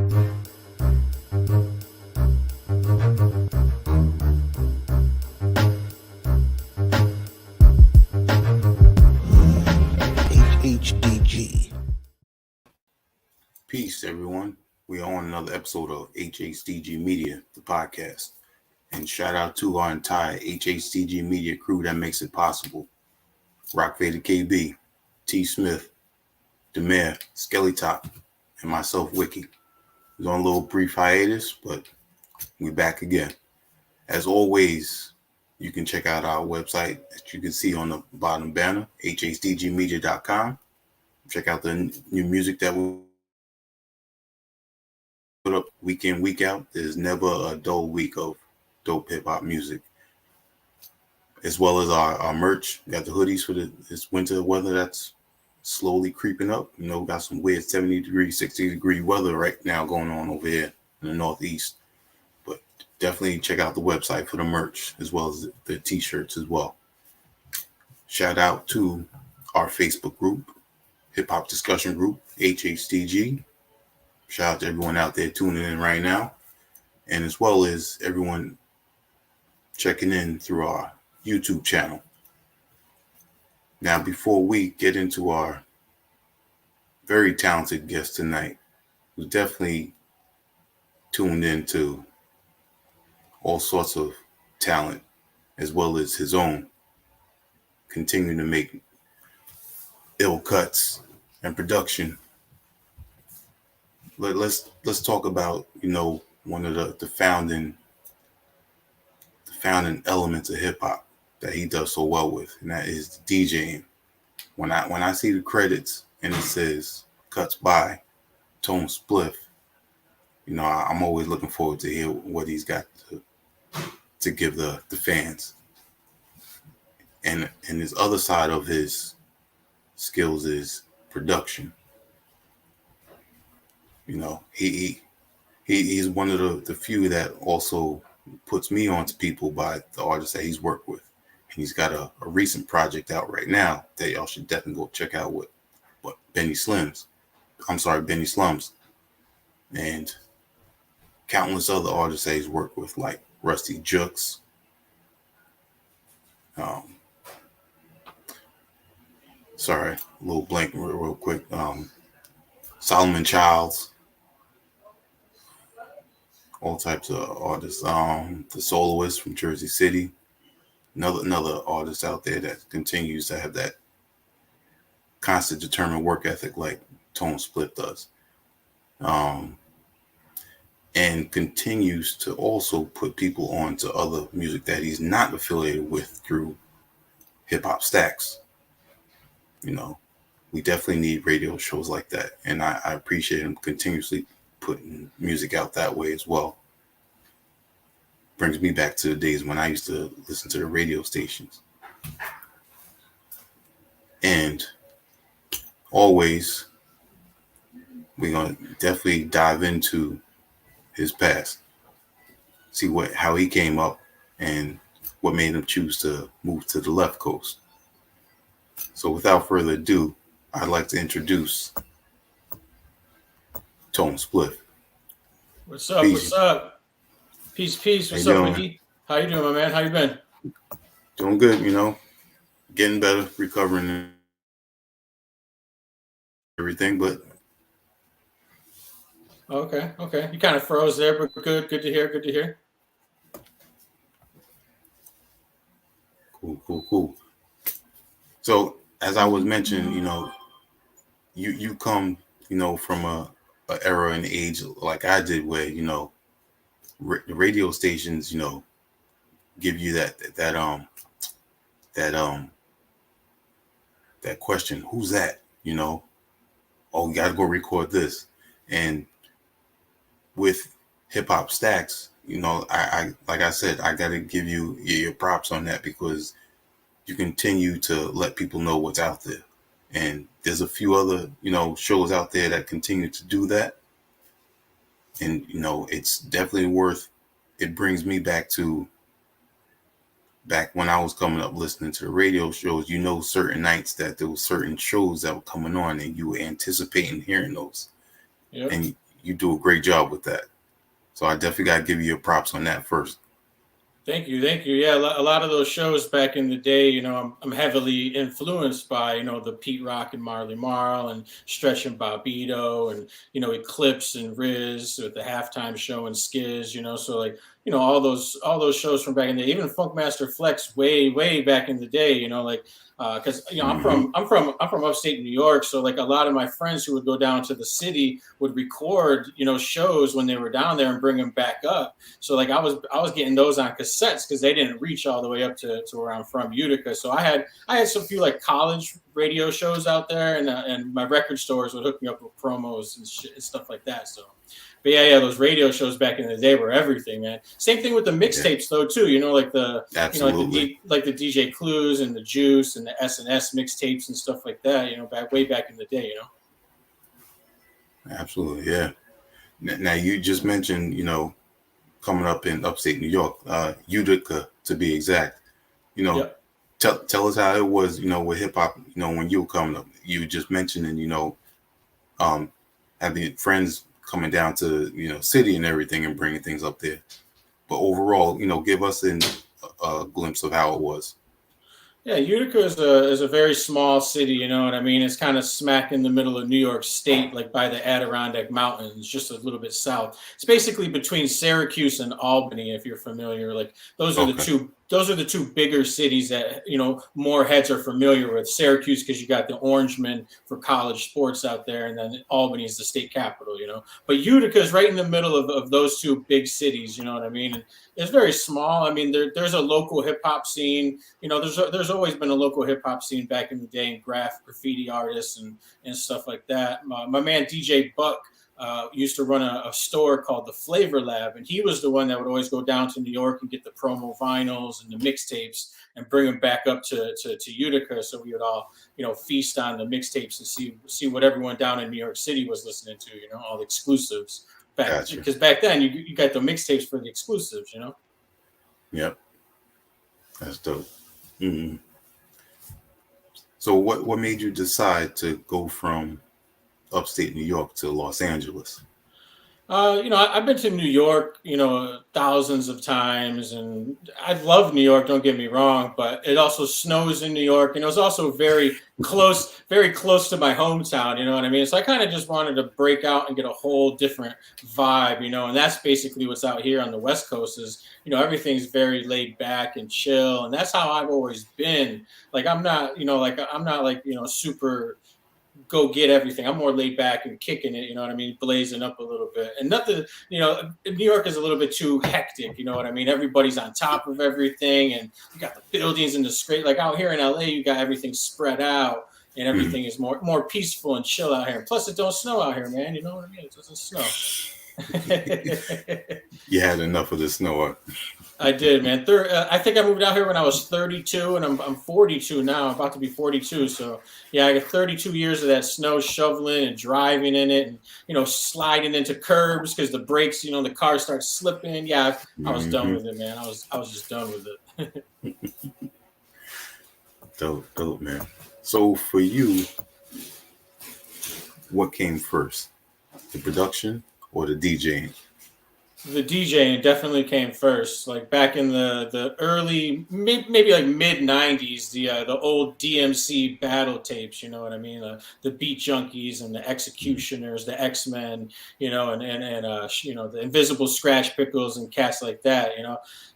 HHDG. Peace, everyone. We are on another episode of HHDG Media, the podcast. And shout out to our entire HHDG Media crew that makes it possible. Rock Vader KB, T. Smith, Demare, Skelly Top, and myself, Wiki. We're on a little brief hiatus, but we're back again. As always, you can check out our website that you can see on the bottom banner, hhdgmedia.com. Check out the new music that we put up week in, week out. There's never a dull week of dope hip-hop music. As well as our merch. We got the hoodies for this winter weather that's slowly creeping up. You know, we got some weird 70 degree, 60 degree weather right now going on over here in the Northeast. But definitely check out the website for the merch as well as the t-shirts as well. Shout out to our Facebook group, Hip Hop Discussion Group, HHDG. Shout out to everyone out there tuning in right now. And as well as everyone checking in through our YouTube channel. Now, before we get into our very talented guest tonight, who's definitely tuned into all sorts of talent, as well as his own, continuing to make ill cuts and production. Let's talk about, you know, one of the founding elements of hip hop that he does so well with, and that is DJing. When I see the credits and it says cuts by Tone Spliff, you know, I'm always looking forward to hear what he's got to give the fans. And his other side of his skills is production. You know, he's one of the few that also puts me on to people by the artists that he's worked with. And he's got a recent project out right now that y'all should definitely go check out with Benny Slums. And countless other artists that he's worked with, like Rusty Jux. Sorry, a little blank real quick. Solomon Childs. All types of artists. The Soloist from Jersey City. Another artist out there that continues to have that constant determined work ethic like Tone Spliff does. And continues to also put people on to other music that he's not affiliated with through Hip Hop Stacks. You know, we definitely need radio shows like that. And I appreciate him continuously putting music out that way as well. Brings me back to the days when I used to listen to the radio stations. And always, we're going to definitely dive into his past. See how he came up and what made him choose to move to the left coast. So without further ado, I'd like to introduce Tone Spliff. What's up? Peace. What's up? Peace. What's up, Mickey? How you doing, my man? How you been? Doing good, you know. Getting better, recovering and everything, but Okay. You kind of froze there, but good to hear. Cool. So as I was mentioning, you know, you come, you know, from a era and age like I did, where, you know, the radio stations, you know, give you that question, who's that? You know, oh, you gotta go record this. And with Hip Hop Stacks, you know, I like I said, I gotta give you your props on that, because you continue to let people know what's out there. And there's a few other, you know, shows out there that continue to do that. And, you know, it's definitely it brings me back when I was coming up listening to the radio shows. You know, certain nights that there were certain shows that were coming on and you were anticipating hearing those. Yep. And you do a great job with that. So I definitely got to give you your props on that first. Thank you, thank you. Yeah, a lot of those shows back in the day, I'm heavily influenced by, the Pete Rock and Marley Marl and Stretch and Bobbito and Eclipse and Riz with the halftime show and Skiz, so like all those shows from back in the day, even Funkmaster Flex way back in the day, like because I'm from upstate New York, so like a lot of my friends who would go down to the city would record shows when they were down there and bring them back up. So like I was getting those on cassettes because they didn't reach all the way up to where I'm from, Utica. So I had some few like college radio shows out there, and my record stores would hook me up with promos and stuff like that. So. But yeah, those radio shows back in the day were everything, man. Same thing with the mixtapes though too. Like the Absolutely. like the DJ Clues and the Juice and the S&S mixtapes and stuff like that. Way back in the day. Absolutely, yeah. Now you just mentioned, coming up in upstate New York, Utica to be exact. Yep. Tell us how it was, with hip hop. When you were coming up, you just mentioning, having friends coming down to city and everything and bringing things up there. But overall, give us a glimpse of how it was. Yeah, Utica is a very small city, you know what I mean? It's kind of smack in the middle of New York State, like by the Adirondack Mountains, just a little bit south. It's basically between Syracuse and Albany, if you're familiar. Like those are the two bigger cities that more heads are familiar with. Syracuse because you got the Orangemen for college sports out there, and then Albany is the state capital. But Utica is right in the middle of those two big cities. You know what I mean? And it's very small. I mean, there's a local hip hop scene. There's always been a local hip hop scene back in the day, and graffiti artists and stuff like that. My man DJ Buck used to run a store called the Flavor Lab, and he was the one that would always go down to New York and get the promo vinyls and the mixtapes and bring them back up to Utica, so we would all feast on the mixtapes and see what everyone down in New York City was listening to, all the exclusives Gotcha. because back then you got the mixtapes for the exclusives. Yep, that's dope. Mm-hmm. So what made you decide to go from upstate New York to Los Angeles? I've been to New York, thousands of times, and I love New York. Don't get me wrong, but it also snows in New York, and it was also very close to my hometown. You know what I mean? So I kind of just wanted to break out and get a whole different vibe, and that's basically what's out here on the West Coast. Is everything's very laid back and chill, and that's how I've always been. Like I'm not super go get everything. I'm more laid back and kicking it, blazing up a little bit. And nothing, New York is a little bit too hectic, you know what I mean? Everybody's on top of everything, and you got the buildings and the straight. Like out here in LA, you got everything spread out, and everything is more peaceful and chill out here. Plus, it don't snow out here, man. You know what I mean? It doesn't snow. You had enough of the snow. I did, man. I think I moved out here when I was 32, and I'm 42 now. I'm about to be 42. So yeah, I got 32 years of that snow shoveling and driving in it, and sliding into curbs because the brakes, the car starts slipping. Yeah, I was done with it, man. I was just done with it. Dope, man. So for you, what came first, the production or the DJing? The DJing definitely came first. Like back in the early, maybe like mid '90s, the old DMC battle tapes. You know what I mean? The Beat Junkies and the Executioners, the X-Men. And the Invisible Scratch Pickles and cats like that.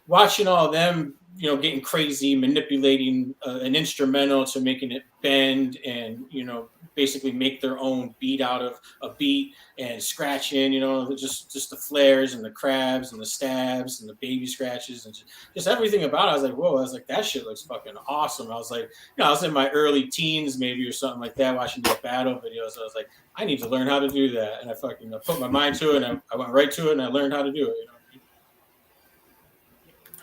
Watching all of them, getting crazy, manipulating an instrumental to making it bend and basically make their own beat out of a beat and scratching, just the flares and the crabs and the stabs and the baby scratches and just everything about it. I was like, whoa, I was like, that shit looks fucking awesome. I was like, I was in my early teens maybe or something like that, watching these battle videos. I was like, I need to learn how to do that. And I put my mind to it, and I went right to it, and I learned how to do it.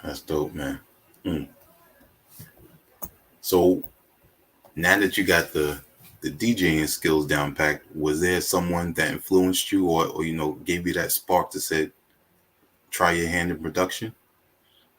That's dope, man. So now that you got the DJing skills down packed, was there someone that influenced you or gave you that spark to say, try your hand in production?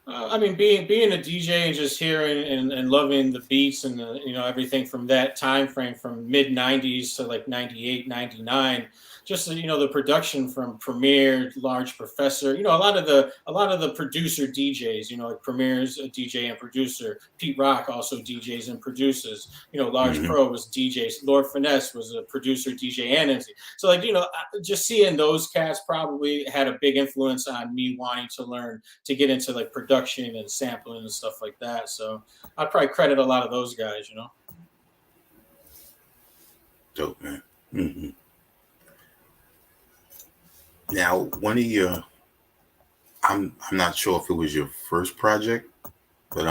I mean, being a DJ and just hearing and loving the beats and the, everything from that time frame from mid '90s to like '98, '99. Just the production from Premier, Large Professor. A lot of the producer DJs. Like Premier's a DJ and producer. Pete Rock also DJs and produces. Large Hmm. Pro was DJs. Lord Finesse was a producer, DJ, and MC. So like just seeing those cats probably had a big influence on me wanting to learn to get into like production and sampling and stuff like that. So I'd probably credit a lot of those guys. Dope, man. Hmm. Now, one of your, I'm not sure if it was your first project, but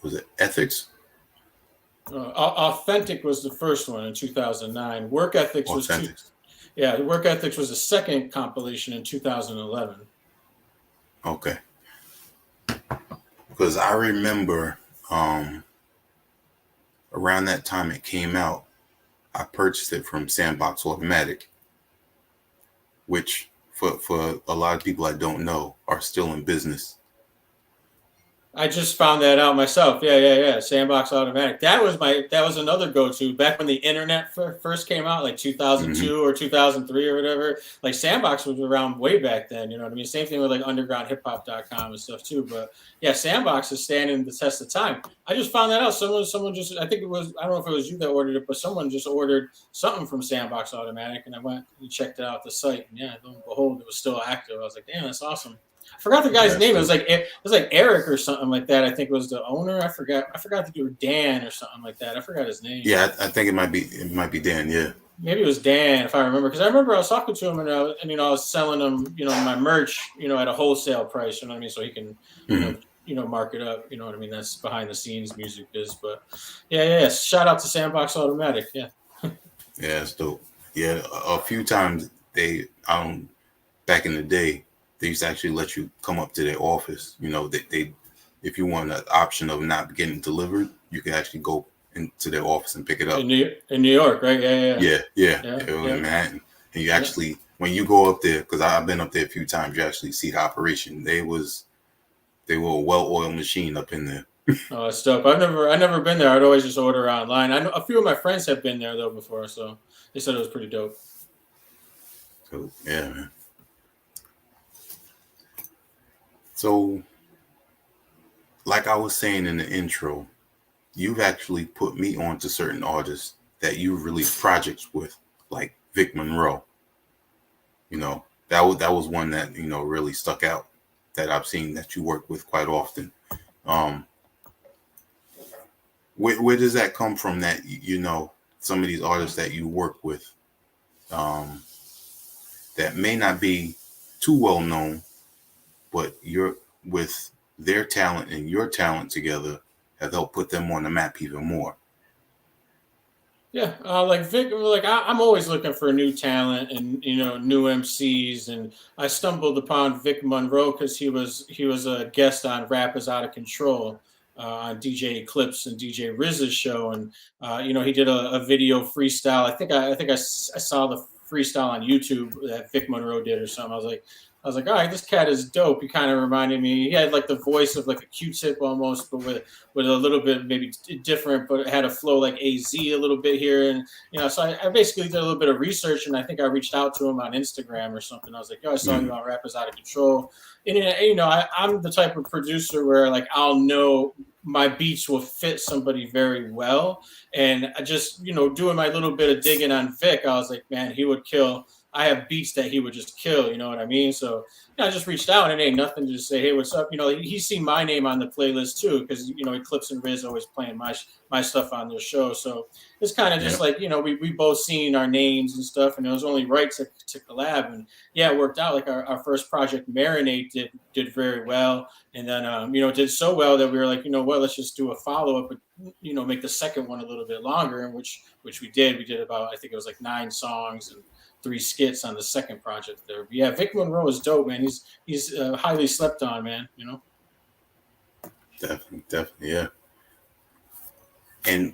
was it Ethics? Authentic was the first one in 2009. Work Ethics was two. Authentic. Yeah, the Work Ethics was the second compilation in 2011. Okay. Because I remember around that time it came out, I purchased it from Sandbox Automatic, which for a lot of people I don't know are still in business. I just found that out myself. Yeah. Sandbox Automatic. That was another go-to back when the internet first came out, like Hmm. 2002 or 2003 or whatever. Like Sandbox was around way back then. You know what I mean? Same thing with like undergroundhiphop.com and stuff too. But yeah, Sandbox is standing the test of time. I just found that out. Someone just, I think it was, I don't know if it was you that ordered it, but someone just ordered something from Sandbox Automatic, and I went and checked it out the site, and yeah, lo and behold, it was still active. I was like, damn, that's awesome. I forgot the guy's Yes, name. dude. It was like Eric or something like that. I think was the owner. I forgot to do Dan or something like that. I forgot his name. Yeah, I think it might be Dan. Yeah. Maybe it was Dan if I remember, because I remember I was talking to him and I was selling him my merch at a wholesale price. You know what I mean? So he can Hmm. mark it up. You know what I mean? That's behind the scenes music biz. But yeah. Shout out to Sandbox Automatic. Yeah. Yeah, it's dope. Yeah, a few times back in the day, they used to actually let you come up to their office. They if you want an option of not getting delivered, you can actually go into their office and pick it up. In New York, right? Yeah. Yeah. Yeah. It was in Yeah. Manhattan. And you Yeah. actually, when you go up there, because I've been up there a few times, you actually see the operation. They were a well-oiled machine up in there. Oh, it's dope. I never been there. I'd always just order online. I know a few of my friends have been there though before, so they said it was pretty dope. So yeah, man. So like I was saying in the intro, you've actually put me on to certain artists that you've released projects with, like Vic Monroe. That was one that really stuck out, that I've seen that you work with quite often. Um, where does that come from? That some of these artists that you work with, um, that may not be too well known, but you're with their talent and your talent together have helped put them on the map even more. Yeah, like Vic, like I'm always looking for new talent and new MCs, and I stumbled upon Vic Monroe because he was a guest on Rap Is Out of Control on DJ Eclipse and DJ Riz's show, and he did a video freestyle. I saw the freestyle on YouTube that Vic Monroe did or something. I was like, all right, this cat is dope. He kind of reminded me. He had like the voice of like a Q-tip almost, but with a little bit maybe different, but it had a flow like AZ a little bit here. And, so I basically did a little bit of research, and I think I reached out to him on Instagram or something. I was like, yo, I saw you Mm, on Rappers Out of Control. And, I'm the type of producer where like I'll know my beats will fit somebody very well. And I just, doing my little bit of digging on Vic, I was like, man, he would kill. I have beats that he would just kill, you know what I mean? So I just reached out, and it ain't nothing to just say, hey, what's up? He's seen my name on the playlist too, because Eclipse and Riz always playing my stuff on their show. So it's kind of just yep. like we both seen our names and stuff, and it was only right to collab. And yeah, it worked out. Like our first project, Marinate, did very well, and then did so well that we were like, what, let's just do a follow up, but make the second one a little bit longer, and which we did. We did about, I think it was like 9 songs and 3 skits on the second project there. But yeah, Vic Monroe is dope, man. He's highly slept on, man. Definitely, yeah. And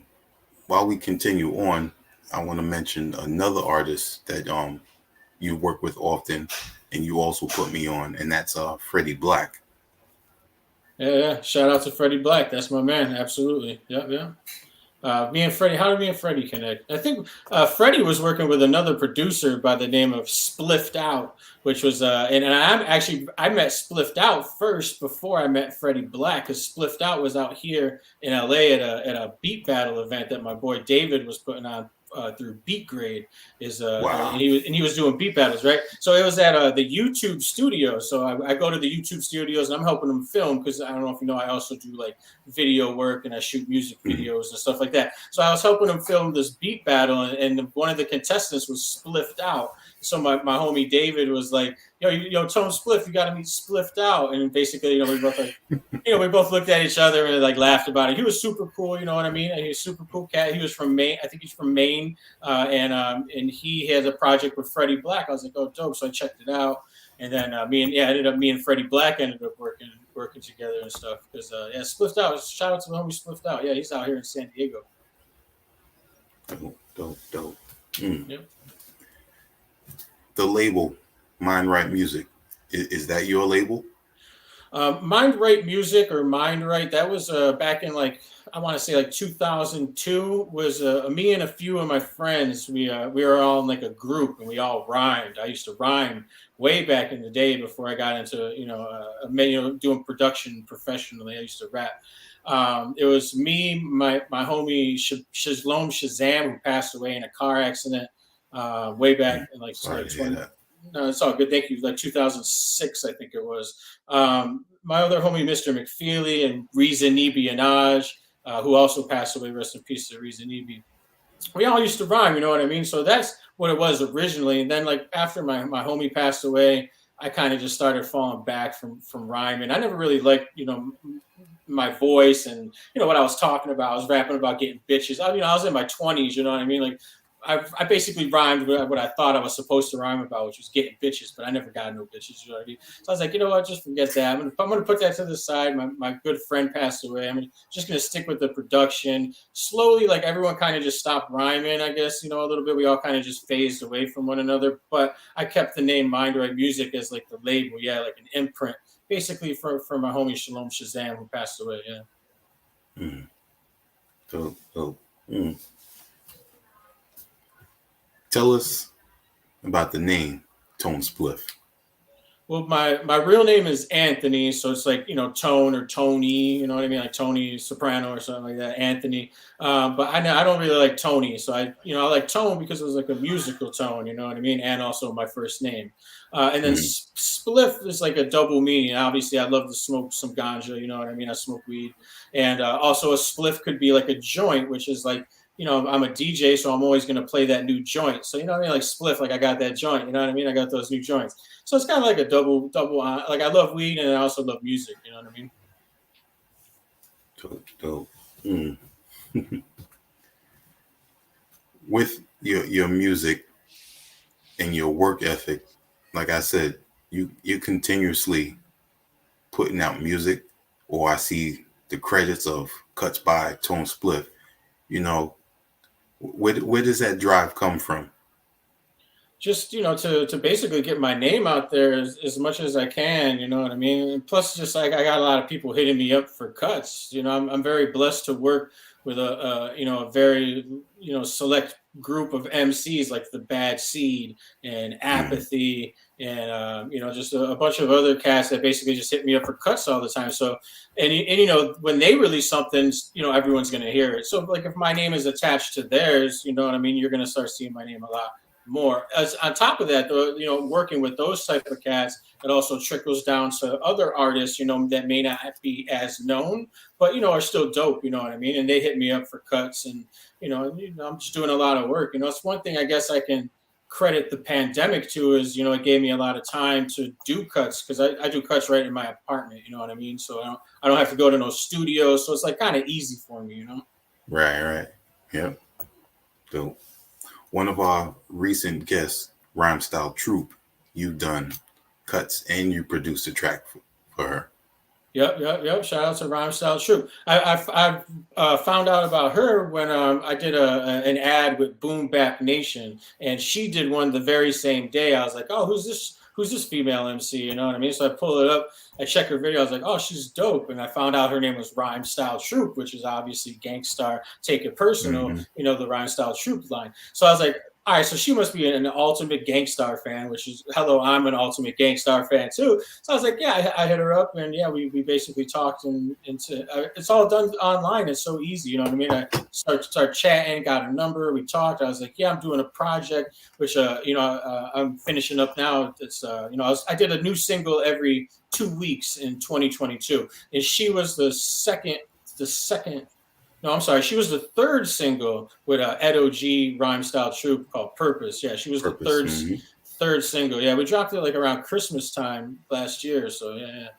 while we continue on, I want to mention another artist that you work with often. and you also put me on, and that's Freddie Black. Yeah. Shout out to Freddie Black. That's my man. Absolutely. Yeah. Me and Freddie, how did me and Freddie connect? I think Freddie was working with another producer by the name of Spliffed Out, which was, I met Spliffed Out first before I met Freddie Black, because Spliffed Out was out here in LA at a beat battle event that my boy David was putting on through Beat Grade. Wow. And he was doing beat battles, right? So it was at the YouTube studio. So I go to the YouTube studios and I'm helping them film, because I don't know if you know, I also do like video work and I shoot music videos and stuff like that. So I was helping them film this beat battle, and one of the contestants was Spliffed Out. So my homie David was like, yo, Tone Spliff, you got to meet Spliffed Out. And basically, we both looked at each other and like laughed about it. He was super cool, you know what I mean? And he was super cool cat. He was from Maine. I think he's from Maine. And he has a project with Freddie Black. I was like, oh, dope. So I checked it out. And then me and Freddie Black ended up working together and stuff. Because Spliffed Out. Shout out to the homie Spliffed Out. Yeah, he's out here in San Diego. Dope. Yep. The label, Mind Right Music, is that your label? Mind Right Music, or Mind Right, that was back in I want to say 2002. Was me and a few of my friends. We were all in like a group and we all rhymed. I used to rhyme way back in the day before I got into doing production professionally. I used to rap. It was me, my homie Shazlom Shazam, who passed away in a car accident way back in Sorry to hear 20. that. No, it's all good. Thank you. 2006, I think it was. My other homie, Mr. McFeely, and Reza Nibi Anaj, who also passed away. Rest in peace to Reza Nibi. We all used to rhyme, you know what I mean? So that's what it was originally. And then after my homie passed away, I kind of just started falling back from rhyming. I never really liked, my voice and, what I was talking about. I was rapping about getting bitches. I was in my 20s, you know what I mean? I basically rhymed what I thought I was supposed to rhyme about, which was getting bitches, but I never got no bitches. You know what I mean? So I was like, you know what? Just forget that. I'm gonna put that to the side. My good friend passed away. I'm just gonna stick with the production. Slowly, everyone kind of just stopped rhyming. I guess a little bit. We all kind of just phased away from one another. But I kept the name Mind Right Music as the label. Yeah, an imprint, basically for my homie Shalom Shazam, who passed away. Yeah. So. Tell us about the name Tone Spliff. Well, my real name is Anthony, so it's Tone or Tony, you know what I mean, like Tony Soprano or something like that, Anthony. But I don't really like Tony, so I like Tone because it was a musical tone, you know what I mean, and also my first name. And then Spliff is a double meaning. Obviously, I love to smoke some ganja, you know what I mean. I smoke weed, and also a spliff could be a joint, which is I'm a DJ, so I'm always going to play that new joint. So, you know what I mean? Spliff, I got that joint, you know what I mean? I got those new joints. So it's kind of a double, I love weed and I also love music, you know what I mean? Dope. With your music and your work ethic, like I said, you continuously putting out music, or I see the credits of Cuts by Tone Spliff, where does that drive come from? Just to basically get my name out there as much as I can, you know what I mean. And plus, just I got a lot of people hitting me up for cuts. I'm very blessed to work with a very select group of MCs like the Bad Seed and Apathy and just a bunch of other cats that basically just hit me up for cuts all the time. So and when they release something, everyone's gonna hear it. So if my name is attached to theirs, you know what I mean, you're gonna start seeing my name a lot more. As on top of that, though, working with those type of cats, it also trickles down to other artists, that may not be as known, but are still dope, you know what I mean? And they hit me up for cuts, and I'm just doing a lot of work. It's one thing I guess I can credit the pandemic to is it gave me a lot of time to do cuts, because I do cuts right in my apartment, you know what I mean? So I don't have to go to no studio, so it's kind of easy for me, Right. Yep. So one of our recent guests, Rhyme Style Troop, you've done cuts and you produced a track for her. Yep. Shout out to Rhyme Style Troop. I found out about her when I did an ad with Boom Bap Nation, and she did one the very same day. I was like, oh, who's who's this female MC? You know what I mean? So I pull it up, I check her video. I was like, oh, she's dope. And I found out her name was Rhyme Style Troop, which is obviously Gangstar Take It Personal, Mm-hmm. you know, the Rhyme Style Troop line. So I was like, all right, so she must be an ultimate Gangstar fan, which is, hello, I'm an ultimate Gangstar fan too. So I was like, yeah, I hit her up, and yeah, we basically talked, and it's all done online. It's so easy, you know what I mean? I start chatting, got a number, we talked. I was like, yeah, I'm doing a project, which I'm finishing up now. It's I did a new single every 2 weeks in 2022, and she was the second. No, I'm sorry. She was the third single with Edo G Rhyme Style Troop called Purpose. Yeah, she was the third single. Yeah, we dropped it like around Christmas time last year. So yeah.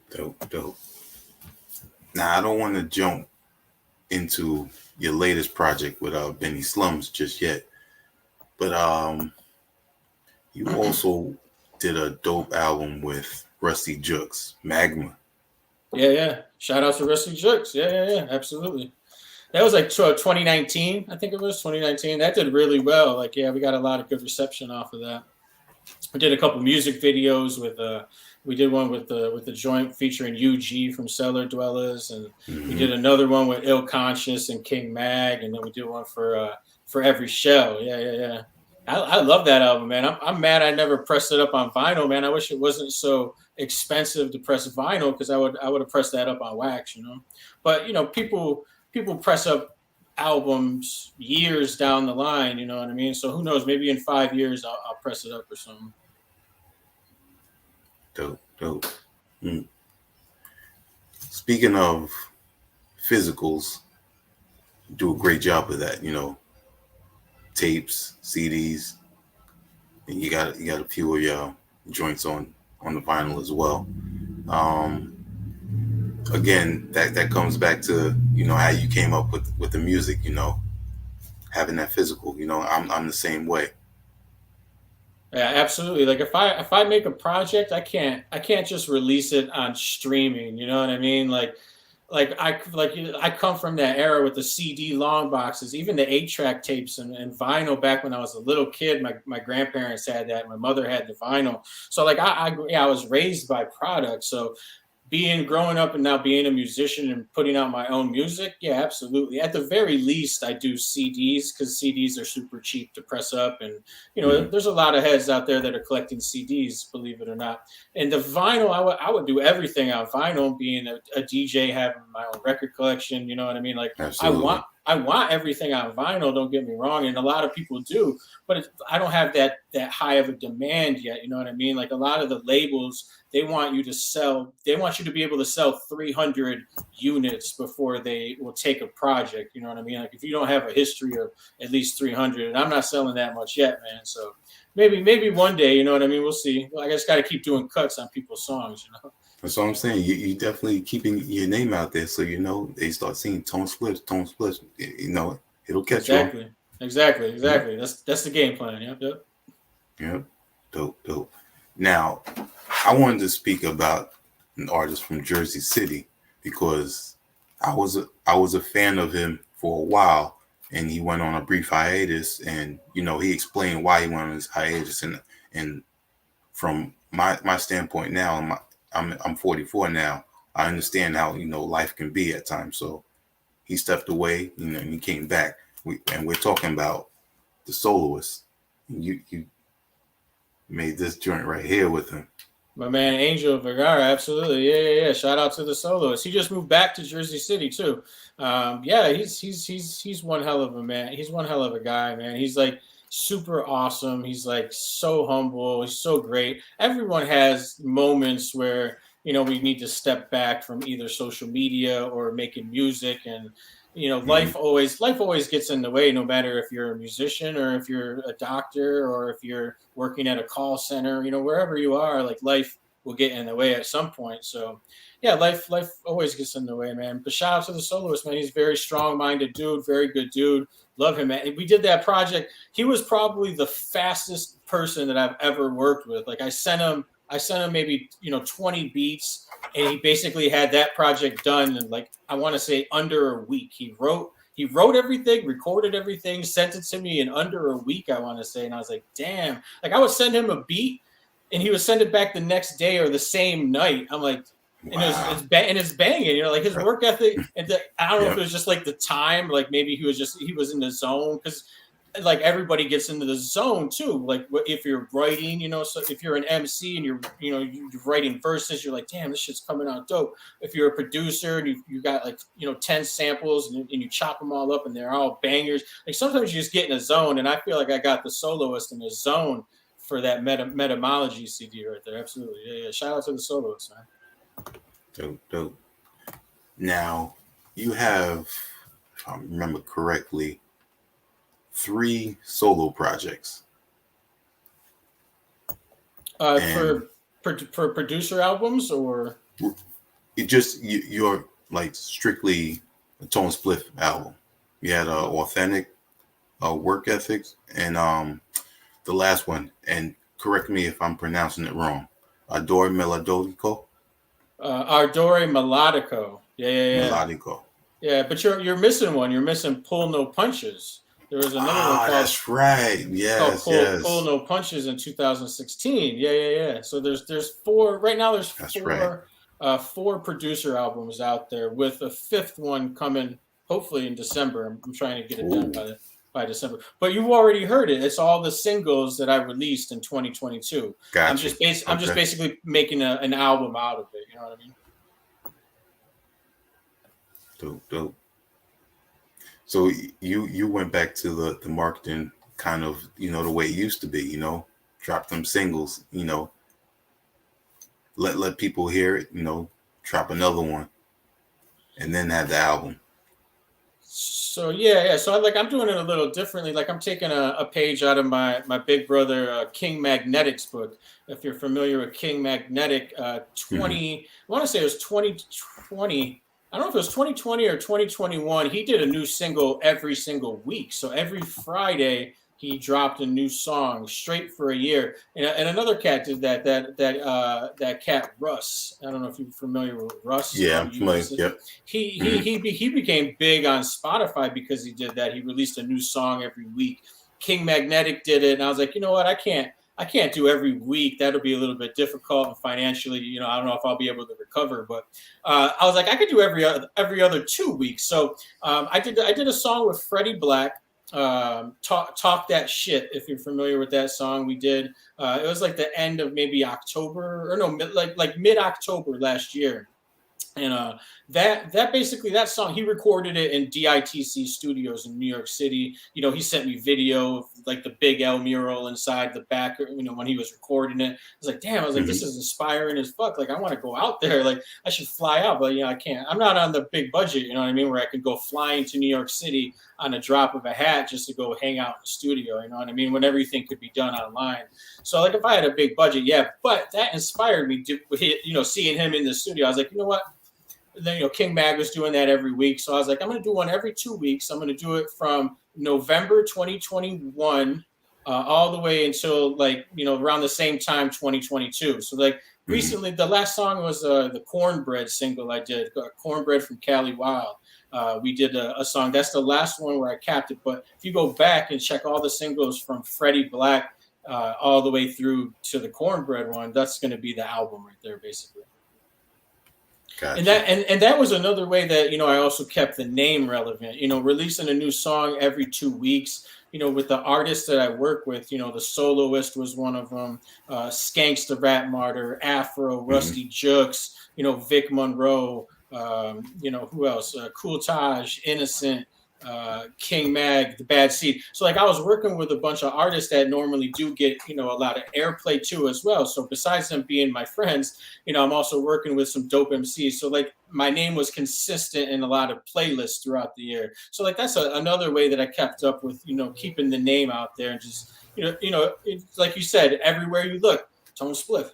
Dope. Now I don't want to jump into your latest project with Benny Slums just yet, but you also did a dope album with Rusty Jux, Magma. Yeah. Shout out to Rusty Jux. Yeah. Absolutely. That was like 2019. I think it was 2019. That did really well. Like, yeah, we got a lot of good reception off of that. I did a couple music videos with we did one with the joint featuring UG from Cellar Dwellers, and we did another one with Ill Conscious and King Mag, and then we did one for Every Shell. Yeah. I love that album, man. I'm mad I never pressed it up on vinyl, man. I wish it wasn't so expensive to press vinyl, because I would have pressed that up on wax, you know. But you know, people press up albums years down the line, you know what I mean? So who knows? Maybe in 5 years I'll press it up or something. Dope. Speaking of physicals, you do a great job of that, you know. Tapes, CDs, and you got a few of your joints on the vinyl as well. Again, that comes back to, you know, how you came up with the music, you know, having that physical. You know, I'm the same way. Yeah, absolutely. Like if I make a project, I can't just release it on streaming. You know what I mean? Like I come from that era with the CD long boxes, even the 8-track tapes and vinyl. Back when I was a little kid, my grandparents had that. My mother had the vinyl. So like I was raised by product. So growing up and now being a musician and putting out my own music, yeah, absolutely. At the very least, I do CDs, because CDs are super cheap to press up, and you know, there's a lot of heads out there that are collecting CDs, believe it or not. And the vinyl, I would do everything on vinyl. Being a DJ, having my own record collection, you know what I mean? Like Absolutely. I want everything on vinyl. Don't get me wrong, and a lot of people do, but I don't have that high of a demand yet. You know what I mean? Like a lot of the labels, they want you to be able to sell 300 units before they will take a project. You know what I mean? Like if you don't have a history of at least 300, and I'm not selling that much yet, man. So maybe one day, you know what I mean? We'll see. Well, I just got to keep doing cuts on people's songs, you know? That's what I'm saying. You definitely keeping your name out there, so you know they start seeing Tone Spliff. You know, it'll catch on. Exactly. That's the game plan. Yep. Dope. Now, I wanted to speak about an artist from Jersey City, because I was a fan of him for a while, and he went on a brief hiatus, and you know, he explained why he went on his hiatus, and from my standpoint now, I'm 44 now. I understand how, you know, life can be at times. So he stepped away, you know, and he came back. We're talking about the soloist. You made this joint right here with him. My man Angel Vergara, absolutely, yeah. Shout out to the soloist. He just moved back to Jersey City too. Yeah, he's one hell of a man. He's one hell of a guy, man. He's like super awesome. He's like so humble. He's so great. Everyone has moments where, you know, we need to step back from either social media or making music, and you know, life always gets in the way, no matter if you're a musician or if you're a doctor or if you're working at a call center, you know, wherever you are, like life will get in the way at some point. So yeah, life always gets in the way, man. But shout out to the soloist, man. He's a very strong-minded dude, very good dude. Love him, man. We did that project. He was probably the fastest person that I've ever worked with. Like I sent him maybe, you know, 20 beats, and he basically had that project done in, like, I want to say under a week. He he wrote everything, recorded everything, sent it to me in under a week, I want to say. And I was like, damn. Like, I would send him a beat, and he would send it back the next day or the same night. I'm like, and Wow. it's banging, you know, like his work ethic. And I don't know if Yep. it was just like the time, like maybe he was in the zone, because like everybody gets into the zone too. Like if you're writing, you know, so if you're an MC and you're writing verses, you're like, damn, this shit's coming out dope. If you're a producer and you got like, 10 samples and you chop them all up and they're all bangers. Like sometimes you just get in a zone, and I feel like I got the soloist in the zone for that metamology CD right there. Absolutely. Yeah. Shout out to the soloist, man. Dope. Now, you have, if I remember correctly, 3 solo projects. For producer albums, or you're like strictly a Tone Spliff album. You had authentic work ethics, and the last one, and correct me if I'm pronouncing it wrong, Adore Melodico. Ardore Melodico. Yeah. Melodico. Yeah, but you're missing one. You're missing Pull No Punches. There was another one called, that's right. Yes, Pull No Punches in 2016. Yeah. So there's 4 right now. There's That's 4 right. 4 producer albums out there, with a 5th one coming hopefully in December. I'm trying to get it done by December. But you've already heard it. It's all the singles that I released in 2022. Gotcha. I'm just basically making an album out of it. You know what I mean? Dope. So you went back to the marketing kind of, the way it used to be, drop them singles, let people hear it, drop another one, and then have the album. So yeah. So I'm doing it a little differently. Like I'm taking a page out of my big brother King Magnetic's book. If you're familiar with King Magnetic, 20, I want to say it was 2020. I don't know if it was 2020 or 2021. He did a new single every single week. So every Friday he dropped a new song straight for a year. And another cat did that. That cat Russ. I don't know if you're familiar with Russ. Yeah, I'm familiar. Yep. He became big on Spotify because he did that. He released a new song every week. King Magnetic did it, and I was like, you know what? I can't do every week. That'll be a little bit difficult, and financially, I don't know if I'll be able to recover. But I was like, I could do every other 2 weeks. So I did a song with Freddie Black. Talk That Shit. If you're familiar with that song, we did. It was like the end of maybe October, or no, like mid-October last year. And that basically, that song, he recorded it in DITC Studios in New York City. He sent me video of like the big L mural inside the back, when he was recording it. I was like, damn, this is inspiring as fuck. Like, I want to go out there. Like, I should fly out, but I can't. I'm not on the big budget, you know what I mean, where I could go flying to New York City on a drop of a hat just to go hang out in the studio, you know what I mean, when everything could be done online. So like if I had a big budget, yeah, but that inspired me to, seeing him in the studio. I was like, you know what? Then King Mag was doing that every week, so I was like, I'm going to do one every 2 weeks. I'm going to do it from November 2021 all the way until around the same time 2022. So like recently, the last song was the Cornbread single I did, Cornbread from Cali Wild. We did a song. That's the last one where I capped it. But if you go back and check all the singles from Freddie Black all the way through to the Cornbread one, that's going to be the album right there, basically. Gotcha. And that was another way that I also kept the name relevant. Releasing a new song every 2 weeks. With the artists that I work with, the Soloist was one of them. Skanks the Rap Martyr, Afro, Rusty Jukes, Vic Monroe. Who else? Cool Taj, Innocent, King Mag, The Bad Seed. So like I was working with a bunch of artists that normally do get, a lot of airplay too as well. So besides them being my friends, I'm also working with some dope MCs. So like my name was consistent in a lot of playlists throughout the year. So like that's another way that I kept up with, keeping the name out there and just, it's like you said, everywhere you look, Tone Spliff.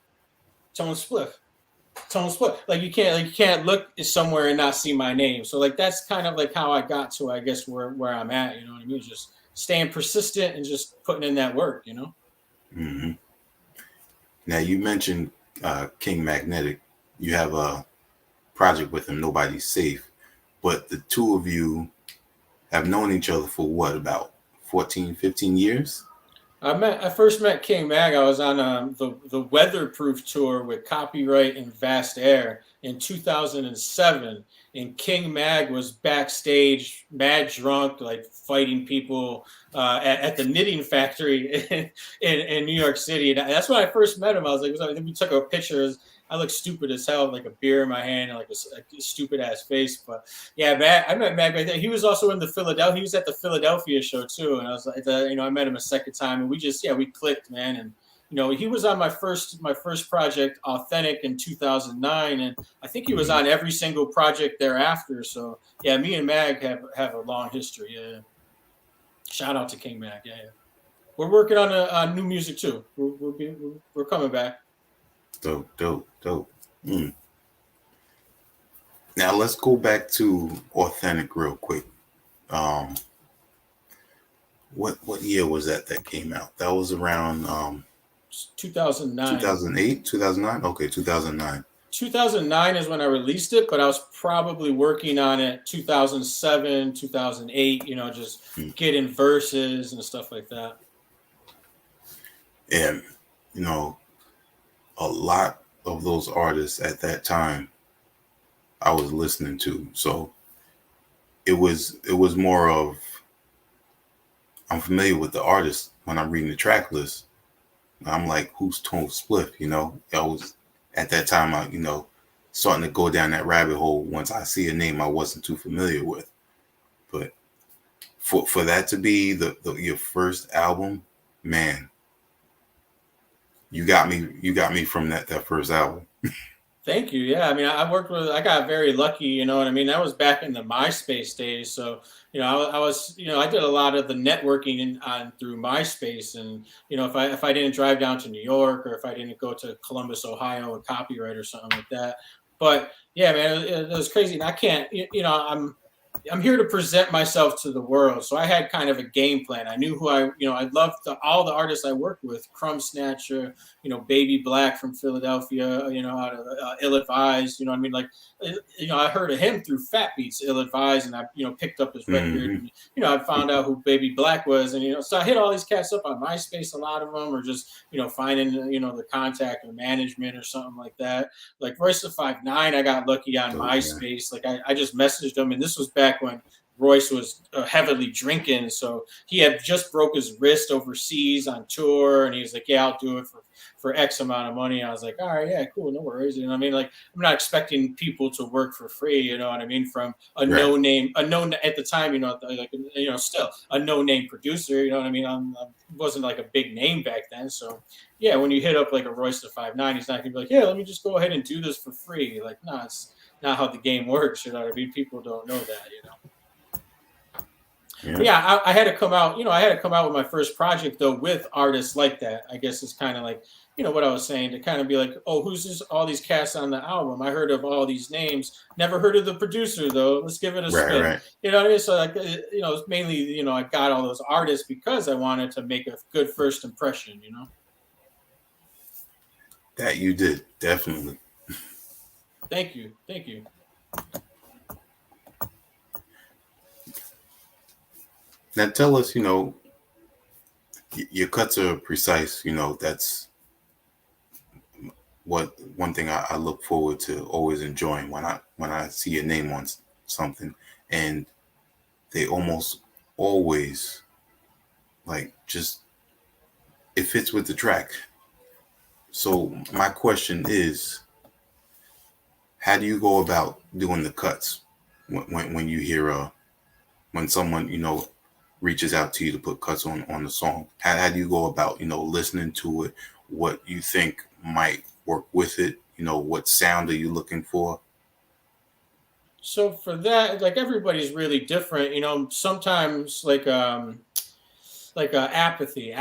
Like you can't look somewhere and not see my name. So like that's kind of like how I got to, I guess, where I'm at. You know what I mean? Just staying persistent and just putting in that work. Mm-hmm. Now you mentioned King Magnetic. You have a project with him, Nobody's Safe, but the two of you have known each other for what, about 14, 15 years? I first met King Mag. I was on the Weatherproof tour with Copyright and Vast Air in 2007, and King Mag was backstage, mad drunk, like fighting people at the knitting factory in New York City. And that's when I first met him. I was like, we took a picture. I look stupid as hell, like a beer in my hand and like a stupid ass face. But yeah, Mag, I met Mag right there. He was also in the Philadelphia. He was at the Philadelphia show too, and I was like, I met him a second time, and we clicked, man. And he was on my first project, Authentic, in 2009, and I think he was on every single project thereafter. So yeah, me and Mag have a long history. Yeah. Shout out to King Mag. Yeah. We're working on new music too. We're coming back. Dope. Now let's go back to Authentic real quick. What year was that came out? That was around 2009. 2008, 2009? Okay, 2009. 2009 is when I released it, but I was probably working on it 2007, 2008, just getting verses and stuff like that. And, a lot of those artists at that time I was listening to. So it was more of, I'm familiar with the artist when I'm reading the track list. I'm like, who's Tone Spliff? I was at that time, starting to go down that rabbit hole once I see a name I wasn't too familiar with. But for that to be your first album, man, you got me from that first album. Thank you. Yeah, I mean, I got very lucky. You know what I mean? That was back in the MySpace days. So, I did a lot of the networking through MySpace. And, if I didn't drive down to New York, or if I didn't go to Columbus, Ohio, with Copyright or something like that. But yeah, man, it was crazy. And I can't, I'm here to present myself to the world. So I had kind of a game plan. I knew who I loved all the artists I worked with, Crumb Snatcher, Baby Black from Philadelphia, out of Ill Advised, I mean? Like, I heard of him through Fat Beats, Ill Advised, and I, picked up his record. Mm-hmm. And, I found out who Baby Black was. And, so I hit all these cats up on MySpace, a lot of them, or just, finding, the contact or management or something like that. Like Royce the 5'9", I got lucky on MySpace. Yeah. Like I just messaged him, and this was back when Royce was heavily drinking. So he had just broke his wrist overseas on tour, and he was like, yeah, I'll do it for X amount of money. I was like, all right, yeah, cool, no worries. I mean? Like, I'm not expecting people to work for free, you know what I mean? From a no-name, at the time, still a no-name producer, you know what I mean? I wasn't like a big name back then. So yeah, when you hit up like a Royce the 5'9", he's not gonna be like, yeah, let me just go ahead and do this for free. Like, no, it's not how the game works, you know what I mean? People don't know that, Yeah, yeah, I had to come out, with my first project though with artists like that. I guess it's kind of like, what I was saying, to kind of be like, oh, who's this? All these cats on the album. I heard of all these names. Never heard of the producer though. Let's give it a spin. Right. You know what I mean? So like, it's mainly, I got all those artists because I wanted to make a good first impression. That you did, definitely. Thank you. Now tell us, your cuts are precise. That's one thing I look forward to always enjoying when I see your name on something, and they almost always like just it fits with the track. So my question is, how do you go about doing the cuts when you hear when someone reaches out to you to put cuts on the song? How do you go about listening to it? What you think might work with it? What sound are you looking for? So for that, like, everybody's really different. Sometimes like Apathy,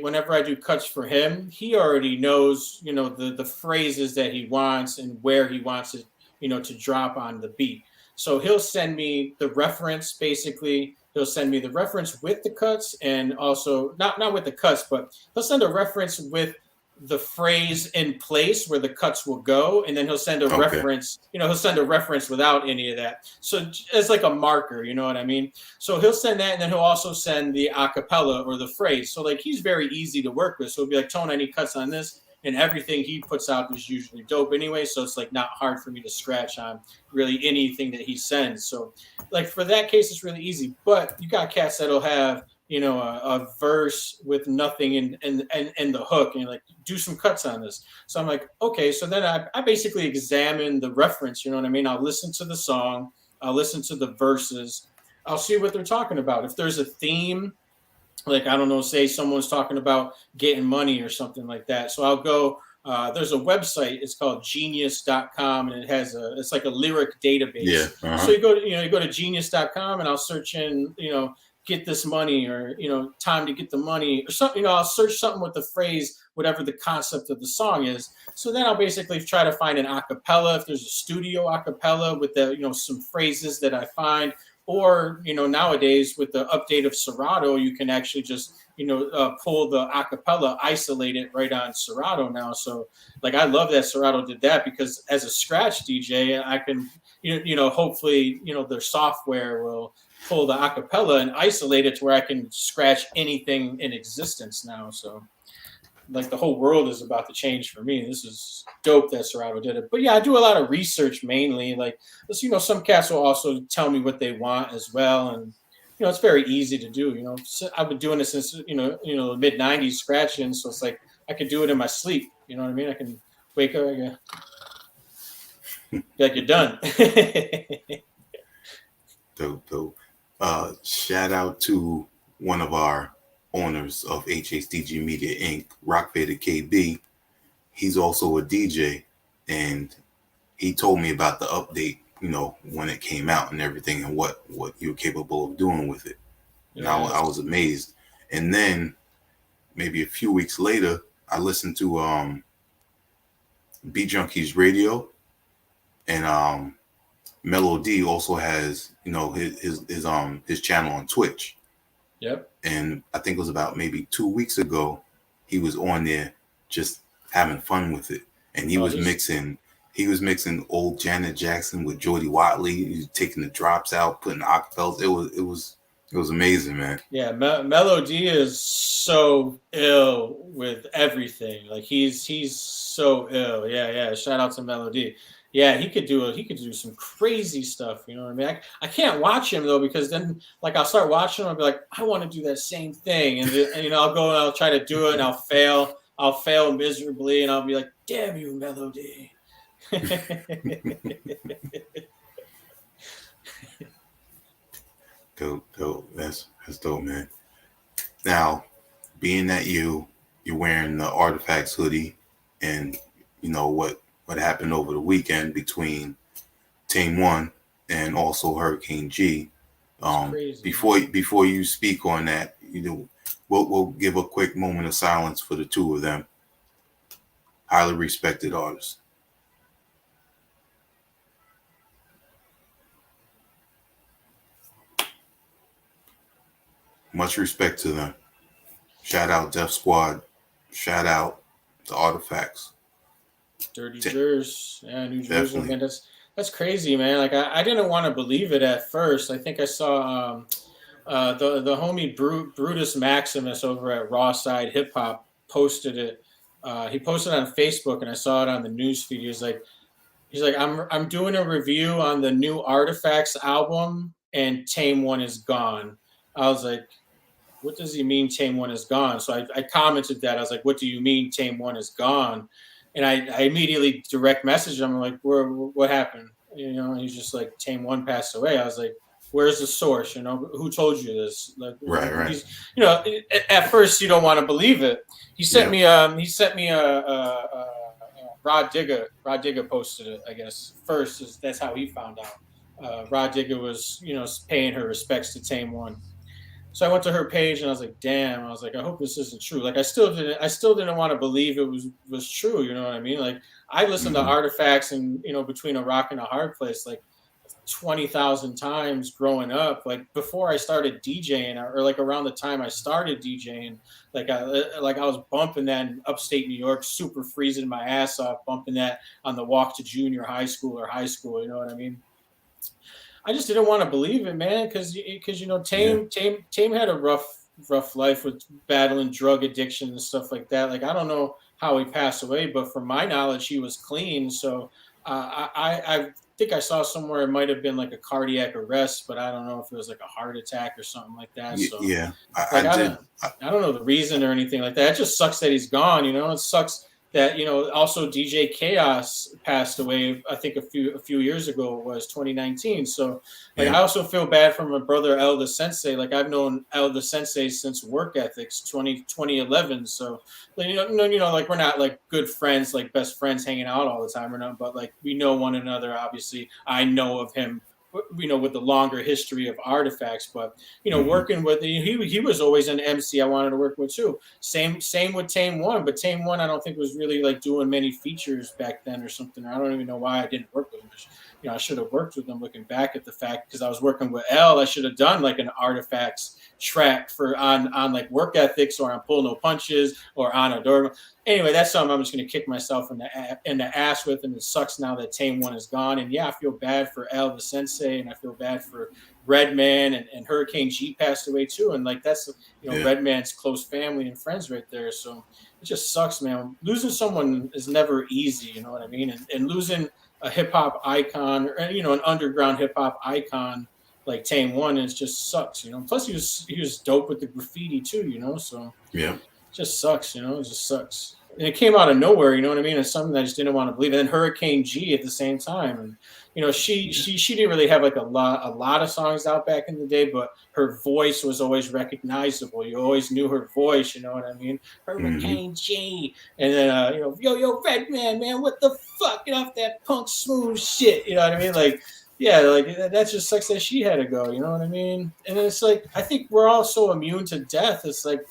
whenever I do cuts for him, he already knows the phrases that he wants and where he wants it to drop on the beat. So he'll send me the reference. Basically, he'll send me the reference with the cuts, and also not with the cuts, but he'll send a reference with the phrase in place where the cuts will go, and then he'll send a reference. He'll send a reference without any of that. So it's like a marker, you know what I mean? So he'll send that, and then he'll also send the acapella or the phrase. So like he's very easy to work with. So he'll be like, Tone, I need cuts on this. And everything he puts out is usually dope anyway. So it's like not hard for me to scratch on really anything that he sends. So like for that case, it's really easy. But you got cats that'll have, a verse with nothing and the hook, and you're like, do some cuts on this. So I'm like, okay. So then I basically examine the reference, you know what I mean? I'll listen to the song, I'll listen to the verses, I'll see what they're talking about. If there's a theme, like, I don't know, say someone's talking about getting money or something like that. So I'll go, there's a website, it's called genius.com, and it's like a lyric database. Yeah. Uh-huh. So you go to genius.com, and I'll search in, get this money, or, time to get the money or something. I'll search something with the phrase, whatever the concept of the song is. So then I'll basically try to find an acapella, if there's a studio acapella with the, some phrases that I find. Or, nowadays with the update of Serato, you can actually just, pull the acapella, isolate it right on Serato now. So like, I love that Serato did that, because as a scratch DJ, I can, hopefully, their software will pull the acapella and isolate it to where I can scratch anything in existence now. So like the whole world is about to change for me. This is dope that Serato did it. But yeah, I do a lot of research mainly. Like, some cats will also tell me what they want as well. And, it's very easy to do. I've been doing it since, the mid 90s scratching. So it's like, I could do it in my sleep. You know what I mean? I can wake up, like, you're done. Dope. Shout out to one of our owners of HHDG Media Inc., Rockvader KB. He's also a DJ, and he told me about the update, when it came out and everything, and what you're capable of doing with it. And yes. I was amazed. And then maybe a few weeks later, I listened to Beat Junkies Radio, and Melody also has, his channel on Twitch. Yep. And I think it was about maybe 2 weeks ago, he was on there just having fun with it. And he was mixing old Janet Jackson with Jody Watley. He was taking the drops out, putting the acapellas. It was amazing, man. Yeah, Melody is so ill with everything. Like he's so ill. Yeah. Shout out to Melody. Yeah, he could do some crazy stuff. You know what I mean? I can't watch him though, because then like I'll start watching him, I'll be like, I want to do that same thing, and I'll go and I'll try to do it, and I'll fail miserably, and I'll be like, damn you, Melody. Dope. That's dope, man. Now, being that you're wearing the Artifacts hoodie, and what happened over the weekend between Team 1 and also Hurricane G. Before you speak on that, we'll give a quick moment of silence for the two of them. Highly respected artists. Much respect to them. Shout out Def Squad. Shout out to Artifacts. Dirty Jers, yeah, New Jersey, man. That's crazy, man. Like I didn't want to believe it at first. I think I saw the homie Brutus Maximus over at Raw Side Hip Hop posted it. He posted it on Facebook, and I saw it on the news feed. He's like, I'm doing a review on the new Artifacts album, and Tame One is gone. I was like, what does he mean Tame One is gone? So I commented that. I was like, what do you mean Tame One is gone? And I immediately direct messaged him. I'm like, what happened? And he's just like, Tame One passed away. I was like, where's the source? Who told you this? Like, right. At first you don't want to believe it. He sent me Rod Digger. Rod Digger posted it, I guess. First, that's how he found out. Rod Digger was, paying her respects to Tame One. So I went to her page, and I was like, damn. I was like, I hope this isn't true. Like I still didn't want to believe it was true. You know what I mean? Like I listened to Artifacts, and between a rock and a hard place, like 20,000 times growing up. Like before I started DJing, or like around the time I started DJing, like I was bumping that in upstate New York, super freezing my ass off, bumping that on the walk to junior high school or high school. You know what I mean? I just didn't want to believe it, man, because you know Yeah. Tame had a rough life with battling drug addiction and stuff like that. Like I don't know how he passed away, but from my knowledge, he was clean. So I think I saw somewhere it might have been like a cardiac arrest, but I don't know if it was like a heart attack or something like that. So Yeah. I like did. I don't know the reason or anything like that. It just sucks that he's gone. You know, it sucks that, you know, also DJ Chaos passed away. I think a few years ago. It was 2019. So like Yeah. I also feel bad for my brother El the Sensei. Like I've known El the Sensei since Work Ethics 2011. So like, like we're not like good friends, like best friends hanging out all the time or not, but like we know one another. Obviously, I know of him, you know, with the longer history of Artifacts. But you know, Hmm. working with he was always an MC I wanted to work with too. Same with Tame One, but Tame One I don't think was really like doing many features back then or something. Or I don't even know why I didn't work with him. You know, I should have worked with him. Looking back at the fact, because I was working with L, I should have done like an Artifacts track for on like Work Ethics or on Pull No Punches or on Adorable. Anyway, that's something I'm just going to kick myself in the ass with, and it sucks now that Tame One is gone. And yeah, I feel bad for El the Sensei, and I feel bad for Redman, and Hurricane G passed away too. And like that's, you know, Yeah. Redman's close family and friends right there. So it just sucks, man. Losing someone is never easy, you know what I mean? And losing a hip hop icon, or you know, an underground hip hop icon like Tame One is just sucks, you know. Plus he was dope with the graffiti too, you know. So Yeah. just sucks, you know. It just sucks. And it came out of nowhere, you know what I mean? It's something that I just didn't want to believe. And then Hurricane G at the same time, and you know, she didn't really have like a lot of songs out back in the day, but her voice was always recognizable. You always knew her voice, you know what I mean? Hmm. Hurricane G, and then you know, yo Redman, man, what the fuck? Get off that punk smooth shit, you know what I mean? Like. Yeah, like that just sucks that she had to go. You know what I mean? And it's like I think we're all so immune to death. It's like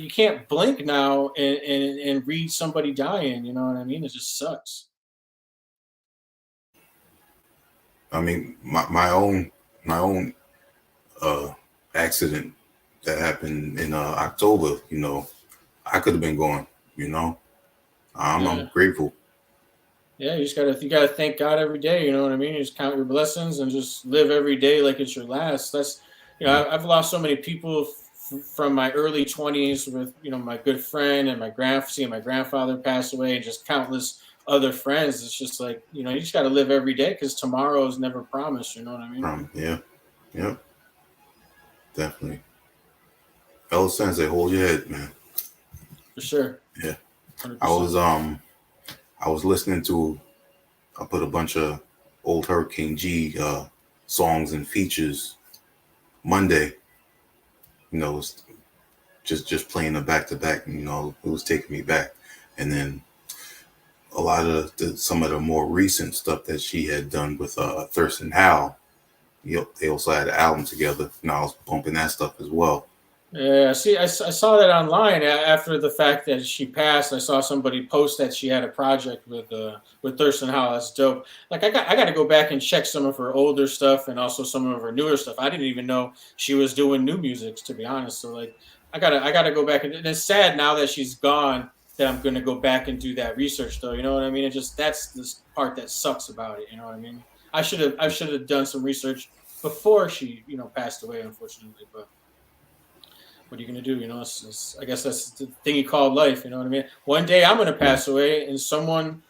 you can't blink now and read somebody dying. You know what I mean? It just sucks. I mean, my own uh accident that happened in October. You know, I could have been gone. You know, I'm Yeah, grateful. yeah. You gotta thank God every day. You know what I mean? You just count your blessings and just live every day like it's your last. That's, you know, Yeah. I've lost so many people from my early 20s with, you know, my good friend and seeing my grandfather pass away, and just countless other friends. It's just like, you know, you just got to live every day because tomorrow is never promised. You know what I mean? Yeah. Yeah. Definitely. El Sensei, hold your head, man. For sure. Yeah. I 100%. was um I was listening to, I put a bunch of old Hurricane G songs and features Monday. You know, it was just playing them back to back. You know, it was taking me back. And then a lot of some of the more recent stuff that she had done with Thurston Howell. Yep, they also had an album together. And I was bumping that stuff as well. Yeah, see, I saw that online after the fact that she passed. I saw somebody post that she had a project with Thurston Howell. That's dope. Like I got to go back and check some of her older stuff and also some of her newer stuff. I didn't even know she was doing new music, to be honest. So like I gotta go back, and it's sad now that she's gone that I'm gonna go back and do that research though. You know what I mean? It just that's this part that sucks about it. You know what I mean? I should have done some research before she, you know, passed away, unfortunately, but what are you gonna do? You know, I guess that's the thing you call life. You know what I mean? One day I'm gonna Yeah. pass away, and someone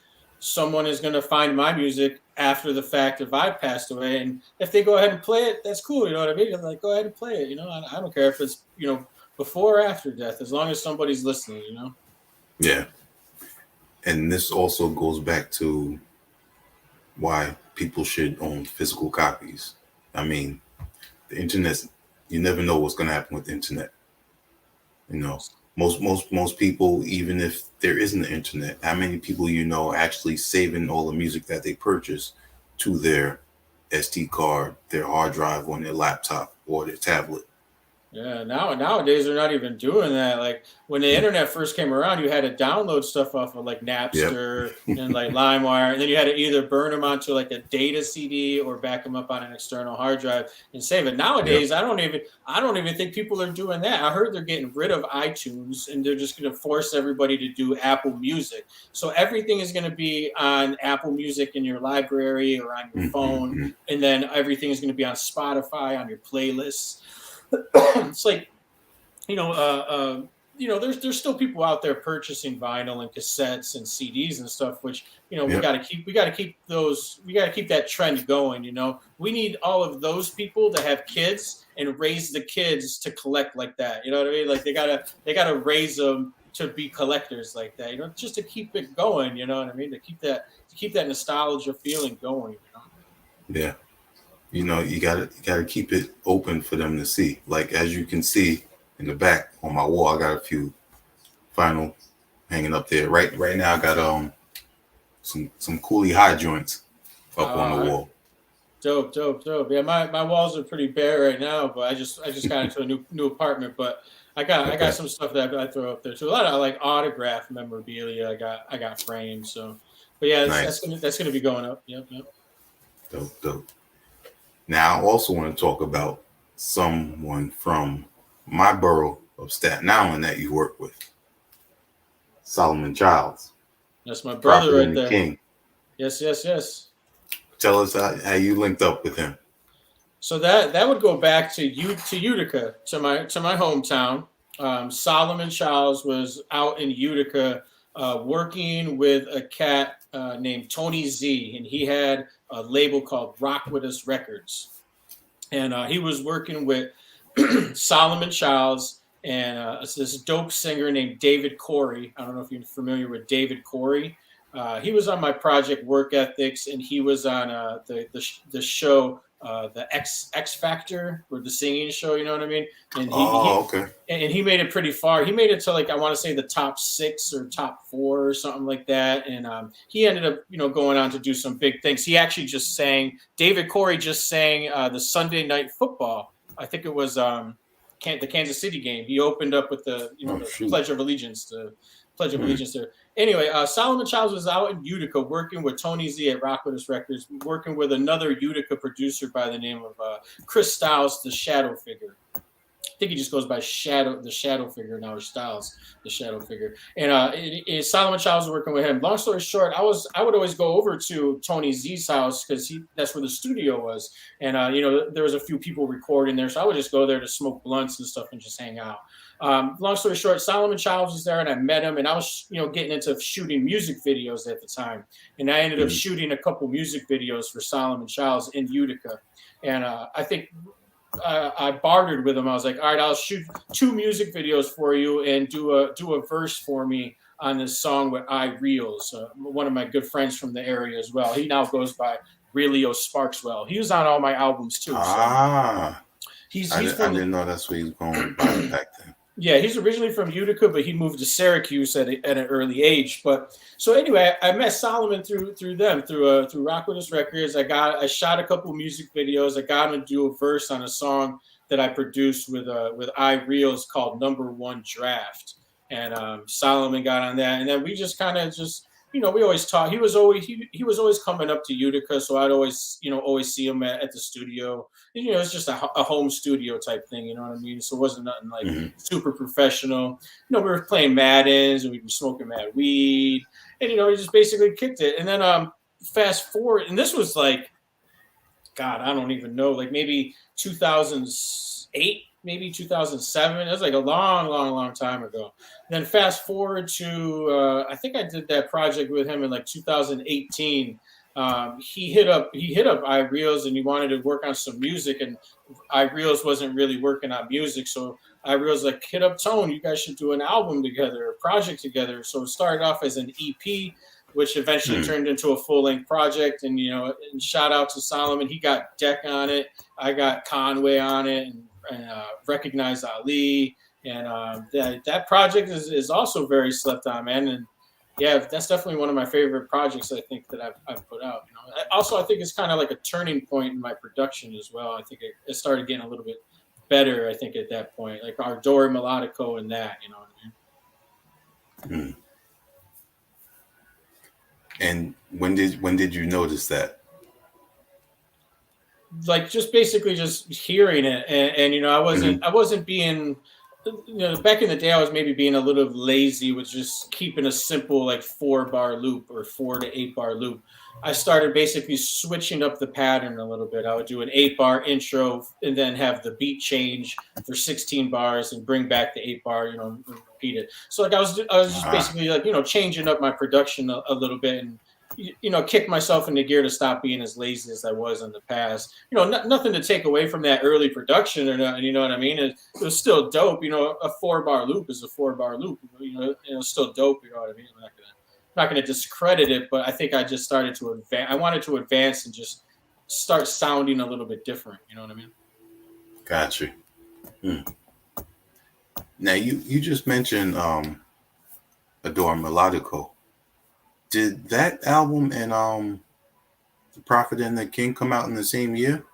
is gonna find my music after the fact if I passed away, and if they go ahead and play it, that's cool. You know what I mean? I'm like, go ahead and play it. You know, I don't care if it's, you know, before or after death, as long as somebody's listening. You know? Yeah. And this also goes back to why people should own physical copies. I mean, the internet, you never know what's going to happen with the internet. You know, most people, even if there isn't the internet, how many people you know actually saving all the music that they purchase to their SD card, their hard drive on their laptop or their tablet? Yeah, nowadays they're not even doing that. Like when the internet first came around, you had to download stuff off of like Yep. Napster and like LimeWire, and then you had to either burn them onto like a data CD or back them up on an external hard drive and save it. Yep. Nowadays, I don't even think people are doing that. I heard they're getting rid of iTunes and they're just going to force everybody to do Apple Music. So everything is going to be on Apple Music in your library or on your phone, Mm-hmm. and then everything is going to be on Spotify on your playlists. It's like there's still people out there purchasing vinyl and cassettes and CDs and stuff, which we Yep. got to keep. We got to keep that trend going. We need all of those people to have kids and raise the kids to collect like that. You know what I mean? Like they gotta raise them to be collectors like that. Just to keep it going. You know what I mean? To keep that nostalgia feeling going. Yeah. You gotta keep it open for them to see. Like as you can see in the back on my wall, I got a few vinyl hanging up there. Right now, I got some Coolie High joints up on the wall. Dope, dope, dope. Yeah, my walls are pretty bare right now, but I just got into a new apartment. But I got Okay. some stuff that I throw up there too. A lot of like autograph memorabilia. I got frames. So, but yeah, that's Nice. gonna be going up. Yep, yep. Dope. Dope. Now, I also want to talk about someone from my borough of Staten Island that you work with, Solomon Childs, That's my brother Prophet right and the there. King. Yes, yes, yes. Tell us how you linked up with him. So that would go back to Utica, to my hometown. Solomon Childs was out in Utica working with a cat named Tony Z, and he had a label called Rock With Us Records, and he was working with Solomon Childs and this dope singer named David Corey. I don't know if you're familiar with David Corey. He was on my project Work Ethics, and he was on the show the X Factor, or the singing show. You know what I mean? And he Oh, he okay. and he made it pretty far. He made it to like I want to say the top 6 or top 4 or something like that. And he ended up going on to do some big things. He actually just sang. David Corey just sang the Sunday Night Football. I think it was the Kansas City game. He opened up with the Oh, the shoot. Pledge of Allegiance. The Pledge of Hmm. Allegiance there. Anyway, Solomon Childs was out in Utica working with Tony Z at Rockwood's Records, working with another Utica producer by the name of Chris Styles, the Shadow Figure. I think he just goes by the Shadow Figure now, or Styles, the Shadow Figure. And Solomon Childs was working with him. Long story short, I would always go over to Tony Z's house because that's where the studio was, and there was a few people recording there, so I would just go there to smoke blunts and stuff and just hang out. Long story short, Solomon Childs was there, and I met him, and I was getting into shooting music videos at the time, and I ended up Hmm. shooting a couple music videos for Solomon Childs in Utica, and I think I bartered with him. I was like, all right, I'll shoot 2 music videos for you and do a verse for me on this song with Reels, one of my good friends from the area as well. He now goes by Relio Sparkswell. He was on all my albums too. So Ah, he's I from didn't know that's what he was going by back then. yeah, he's originally from Utica, but he moved to Syracuse at an early age. But so anyway, I met Solomon through them through Rockwood's Records. I shot a couple music videos. I got him to do a verse on a song that I produced with Reels called Number One Draft, and Solomon got on that, and then we just kind of just we always talk. He was always coming up to Utica, so I'd always see him at the studio. And, it's just a home studio type thing. You know what I mean? So it wasn't nothing like Hmm. super professional. We were playing Maddens and we'd be smoking mad weed, and we just basically kicked it. And then fast forward, and this was like, God, I don't even know, like maybe 2008, maybe 2007. It was like a long, long, long time ago. Then fast forward to I think I did that project with him in like 2018. He hit up iReels and he wanted to work on some music, and iReels wasn't really working on music, so iReels like, hit up Tone, you guys should do an album together, a project together. So it started off as an EP, which eventually Hmm. turned into a full-length project. And and shout out to Solomon, he got Deck on it, I got Conway on it, and Recognize Ali. And that project is also very slept on, man. And yeah, that's definitely one of my favorite projects I think that I've put out. Also, I think it's kind of like a turning point in my production as well. I think it started getting a little bit better, I think, at that point, like Ardore Melodico and that, you know what I mean? Mm. And when did you notice that? Like just basically just hearing it, and you know, I wasn't being, you know, back in the day I was maybe being a little lazy with just keeping a simple like 4-bar loop or 4 to 8-bar loop. I started basically switching up the pattern a little bit. I would do an 8-bar intro and then have the beat change for 16 bars and bring back the 8-bar, you know, and repeat it. So like I was just basically like, you know, changing up my production a little bit, and you know, kick myself into gear to stop being as lazy as I was in the past. You know, nothing to take away from that early production or not, you know what I mean? It was still dope. You know, a 4-bar loop is a 4-bar loop. You know, it's still dope. You know what I mean? I'm not gonna discredit it, but I think I just started to advance. I wanted to advance and just start sounding a little bit different. You know what I mean? Gotcha. Hmm. Now you just mentioned Adore Melodico. Did that album and The Prophet and the King come out in the same year,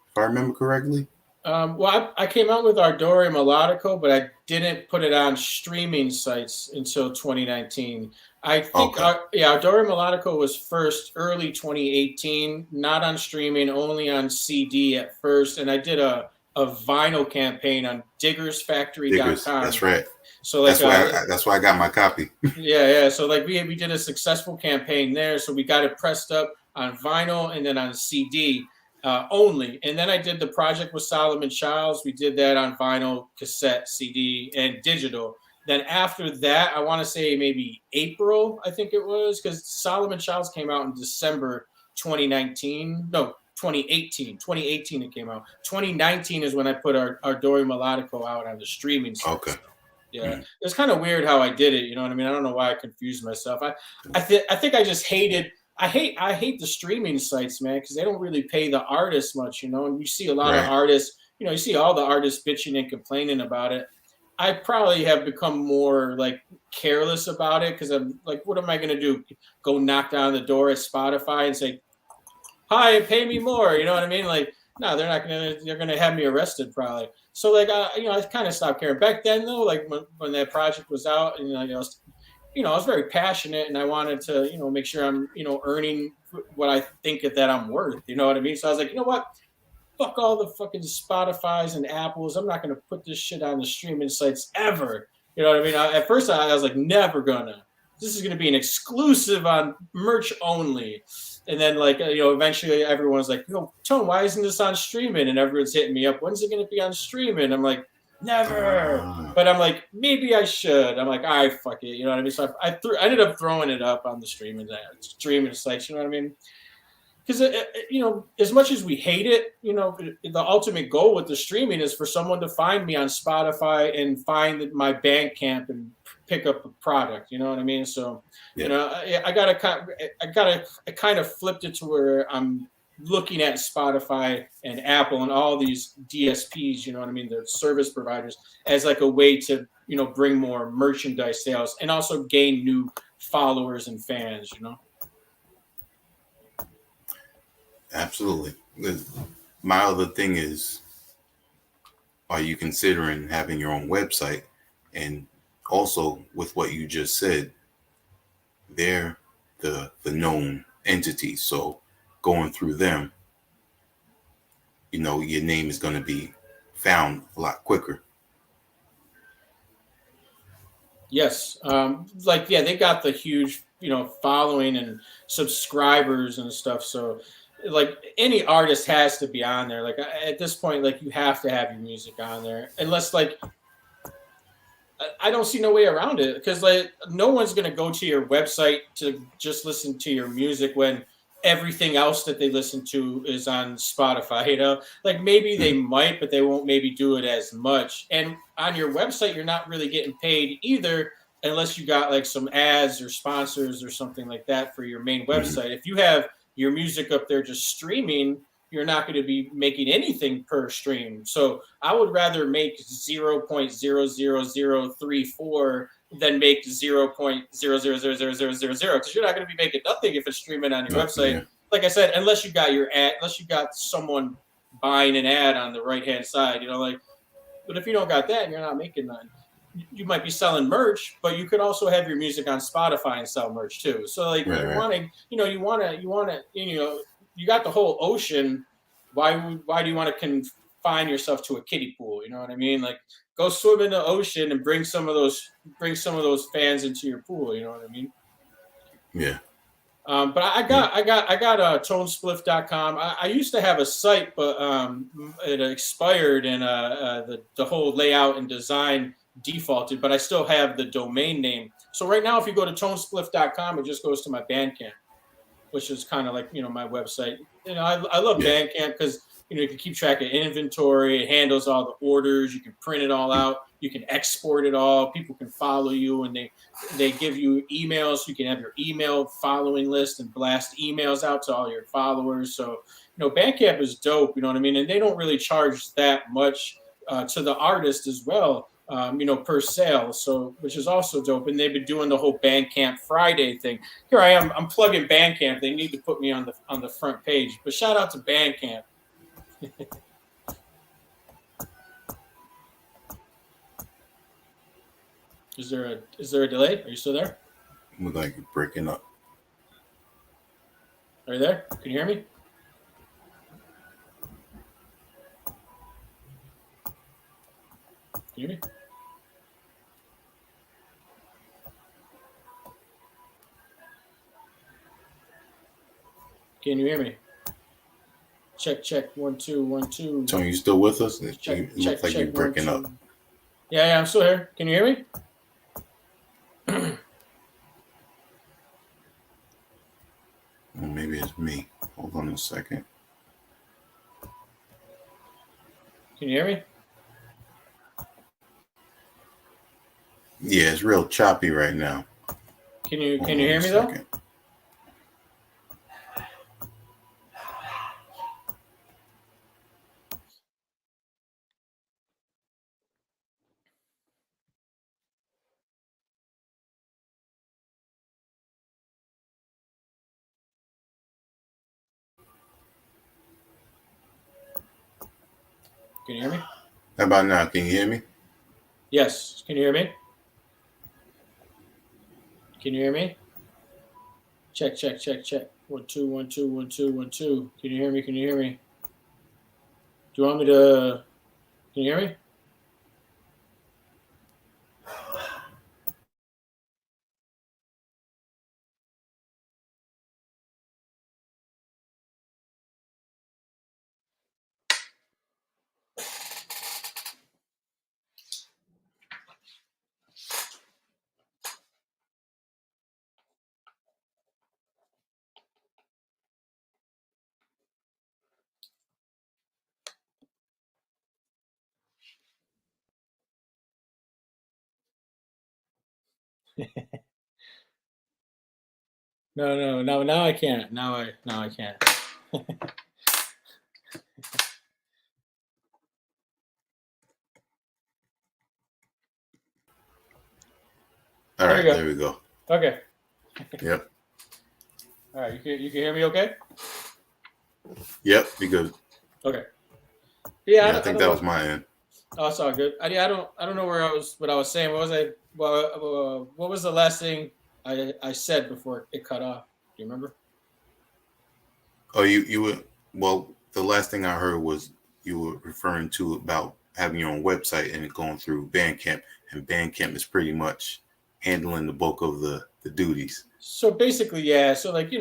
if I remember correctly? Well, I came out with Ardore Melodico, but I didn't put it on streaming sites until 2019. I think, Okay. Ardore Melodico was first early 2018, not on streaming, only on CD at first. And I did a vinyl campaign on Diggers. diggersfactory.com. That's right. So like That's why I got my copy. yeah. So like we did a successful campaign there. So we got it pressed up on vinyl and then on CD only. And then I did the project with Solomon Childs. We did that on vinyl, cassette, CD, and digital. Then after that, I want to say maybe April, I think it was, because Solomon Childs came out in December 2019. No, 2018. 2018 it came out. 2019 is when I put our Ardore Melodico out on the streaming site. Okay. Yeah, it's kind of weird how I did it. You know what I mean? I don't know why I confused myself. I think I just hated. I hate the streaming sites, man, because they don't really pay the artists much. You know, and you see a lot of artists. You know, you see all the artists bitching and complaining about it. I probably have become more like careless about it because I'm like, what am I gonna do? Go knock down the door at Spotify and say, "Hi, pay me more." You know what I mean? Like, no, they're not gonna. They're gonna have me arrested probably. So like, you know, I kind of stopped caring. Back then though, like when that project was out, and I was very passionate, and I wanted to, you know, make sure I'm, you know, earning what I think that I'm worth. You know what I mean? So I was like, you know what? Fuck all the fucking Spotify's and Apples. I'm not gonna put this shit on the streaming sites ever. You know what I mean? At first, I was like, never gonna. This is gonna be an exclusive on merch only. And then, like, you know, eventually everyone's like, "Yo, Tone, why isn't this on streaming?" And everyone's hitting me up. When's it gonna be on streaming? I'm like, never. But I'm like, maybe I should. I'm like, all right, fuck it. You know what I mean? So I ended up throwing it up on the streaming sites. You know what I mean? Because you know, as much as we hate it, you know, the ultimate goal with the streaming is for someone to find me on Spotify and find my Bandcamp and pick up a product. You know what I mean? So, you know, I kind of flipped it to where I'm looking at Spotify and Apple and all these DSPs. You know what I mean? The service providers as like a way to, you know, bring more merchandise sales and also gain new followers and fans. You know. Absolutely. My other thing is, are you considering having your own website? And also with what you just said, they're the known entities. So going through them, you know, your name is going to be found a lot quicker. Yes. Like, yeah, they got the huge, you know, following and subscribers and stuff. So like any artist has to be on there. Like at this point, like you have to have your music on there unless like, I don't see no way around it because like no one's going to go to your website to just listen to your music when everything else that they listen to is on Spotify, you know, like maybe they might, but they won't maybe do it as much. And on your website, you're not really getting paid either unless you got like some ads or sponsors or something like that for your main website. If you have your music up there just streaming, you're not going to be making anything per stream. So I would rather make 0.00034 than make 0.0000000 because you're not going to be making nothing if it's streaming on your website. Yeah. Like I said, unless you got your ad, unless you got someone buying an ad on the right hand side, you know, like But if you don't got that, you're not making none. You might be selling merch, but you could also have your music on Spotify and sell merch too. So like Right, you right. want to, you got the whole ocean. Why do you want to confine yourself to a kiddie pool? You know what I mean? Like go swim in the ocean and bring some of those fans into your pool. You know what I mean? Yeah. But I got tonespliff.com. I used to have a site, but it expired and the whole layout and design defaulted, but I still have the domain name. So right now, if you go to tonespliff.com, it just goes to my Bandcamp, which is kind of like, my website. I love Yeah. Bandcamp because, you can keep track of inventory. It handles all the orders. You can print it all out. You can export it all. People can follow you, and they give you emails. You can have your email following list and blast emails out to all your followers. So, Bandcamp is dope. You know what I mean? And they don't really charge that much to the artist as well. Per sale, so which is also dope. And they've been doing the whole Bandcamp Friday thing. Here I am. I'm plugging Bandcamp. They need to put me on the front page. But shout out to Bandcamp. Is there a delay? Are you still there? Look like you're breaking up. Are you there? Can you hear me? Can you hear me? Can you hear me? Check 1 2 1 2. Tony, you still with us? Check, It looks like you're breaking 1 2. up. Yeah, I'm still here. Can you hear me? Well, maybe it's me. Hold on a second. Can you hear me? Yeah, it's real choppy right now. Can you Hold on hear a me though? second. Can you hear me? How about now? Can you hear me? Yes. Can you hear me? Can you hear me? Check 1 2 1 2 1 2 1 2. Can you hear me? Can you hear me? Do you want me to? Can you hear me? No. Now I can't. Now I can't. All There right, you go. there we go. Okay. Yep. All right. You can hear me okay? Yep, because Okay. yeah, I think that was my end. Oh, it's all good. I don't know what I was saying. What was the last thing I said before it cut off? Do you remember? Oh, you were, well, the last thing I heard was you were referring to about having your own website and it going through Bandcamp, and Bandcamp is pretty much handling the bulk of the duties. So basically, yeah. So like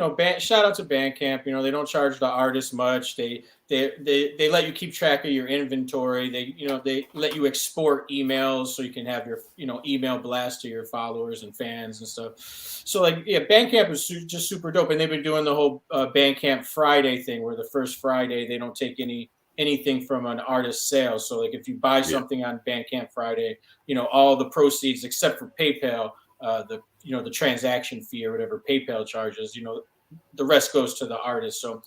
shout out to Bandcamp. They don't charge the artist much. They let you keep track of your inventory. They let you export emails so you can have your email blast to your followers and fans and stuff. So like yeah, Bandcamp is just super dope, and they've been doing the whole Bandcamp Friday thing, where the first Friday they don't take anything from an artist's sale. So like if you buy something on Bandcamp Friday, all the proceeds except for PayPal, the transaction fee or whatever PayPal charges, the rest goes to the artist. So,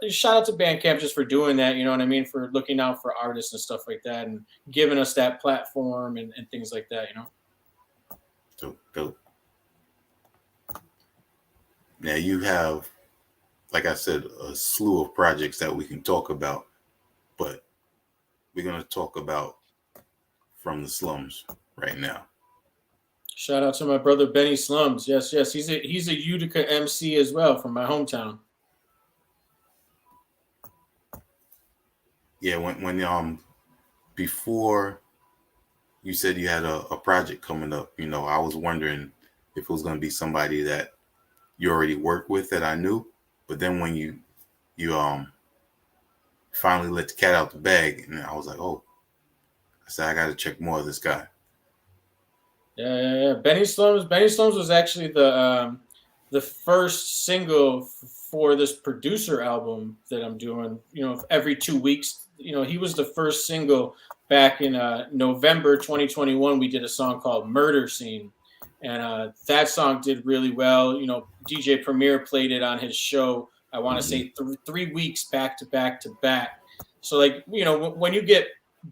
shout out to Bandcamp just for doing that, you know what I mean? For looking out for artists and stuff like that and giving us that platform and things like that, Dope. Now you have, like I said, a slew of projects that we can talk about, but we're going to talk about from the slums right now. Shout out to my brother Benny Slums. Yes, yes, he's a Utica MC as well from my hometown. Yeah, when before you said you had a project coming up, I was wondering if it was going to be somebody that you already worked with that I knew, but then when you finally let the cat out the bag, and I was like, oh, I said I got to check more of this guy. Yeah. Benny Slums. Benny Slums was actually the first single for this producer album that I'm doing. Every 2 weeks. He was the first single back in November 2021. We did a song called "Murder Scene," and that song did really well. DJ Premier played it on his show. I want to say 3 weeks back to back to back. So when you get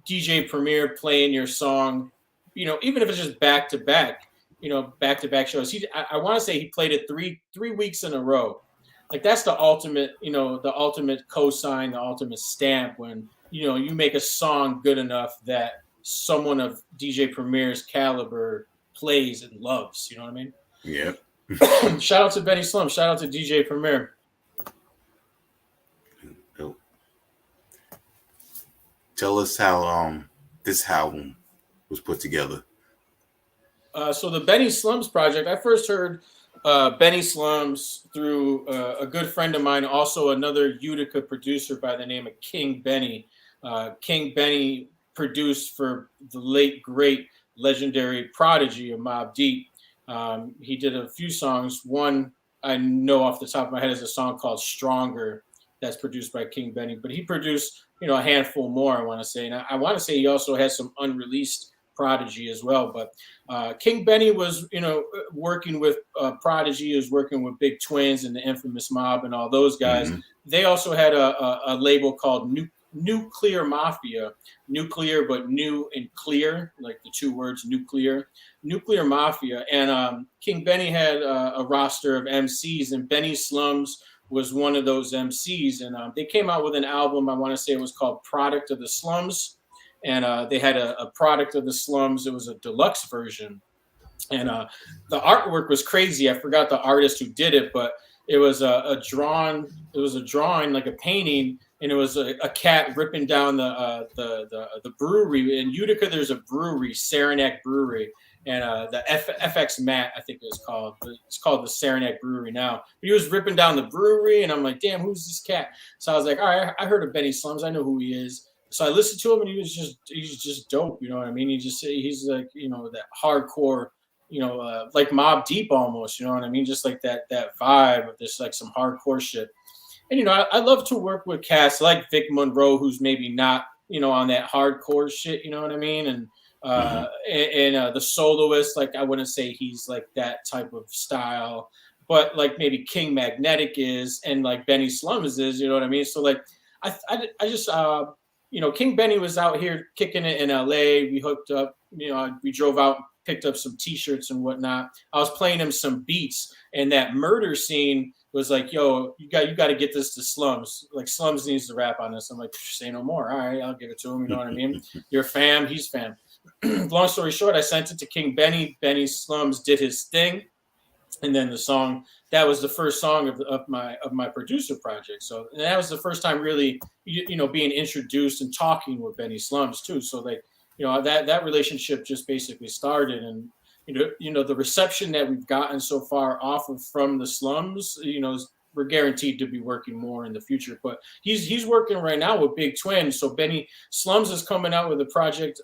DJ Premier playing your song, even if it's just back to back shows. I want to say he played it three weeks in a row. Like that's the ultimate, the ultimate cosign, the ultimate stamp when you make a song good enough that someone of DJ Premier's caliber plays and loves. You know what I mean? Yeah. Shout out to Benny Slum. Shout out to DJ Premier. Tell us how this album was put together. So the Benny Slums project, I first heard Benny Slums through a good friend of mine, also another Utica producer by the name of King Benny. King Benny produced for the late, great, legendary Prodigy of Mobb Deep. He did a few songs. One I know off the top of my head is a song called Stronger that's produced by King Benny. But he produced, a handful more, I want to say. And I want to say he also has some unreleased Prodigy as well. But King Benny was, working with Prodigy, he was working with Big Twins and the Infamous Mob and all those guys. Mm-hmm. They also had a label called Nuclear Mafia. Nuclear, but new and clear, like the two words Nuclear Mafia. And King Benny had a roster of MCs, and Benny Slums was one of those MCs. And they came out with an album, I want to say it was called Product of the Slums. And they had a Product of the Slums. It was a deluxe version. And the artwork was crazy. I forgot the artist who did it, but it was a drawing, like a painting, and it was a cat ripping down the brewery. In Utica, there's a brewery, Saranac Brewery. And the FX Matt, I think it's called. It's called the Saranac Brewery now. But he was ripping down the brewery, and I'm like, damn, who's this cat? So I was like, all right, I heard of Benny Slums. I know who he is. So I listened to him, and he's just dope. You know what I mean? He's like, that hardcore, like Mobb Deep almost. You know what I mean? Just like that vibe of this, like some hardcore shit. And I love to work with cats like Vic Monroe, who's maybe not, on that hardcore shit. You know what I mean? And the soloist, like I wouldn't say he's like that type of style, but like maybe King Magnetic is, and like Benny Slums is, you know what I mean? So like I just King Benny was out here kicking it in LA. We hooked up, we drove out, picked up some t-shirts and whatnot. I was playing him some beats, and that Murder Scene was like, yo, you got to get this to Slums. Like Slums needs to rap on this. I'm like, say no more. All right, I'll give it to him. You know what I mean? You're fam, he's fam. Long story short, I sent it to King Benny. Benny Slums did his thing, and then the song, that was the first song of my producer project. So that was the first time really, being introduced and talking with Benny Slums too. So like, that relationship just basically started, and the reception that we've gotten so far off of from the Slums, we're guaranteed to be working more in the future. But he's working right now with Big Twins. So Benny Slums is coming out with a project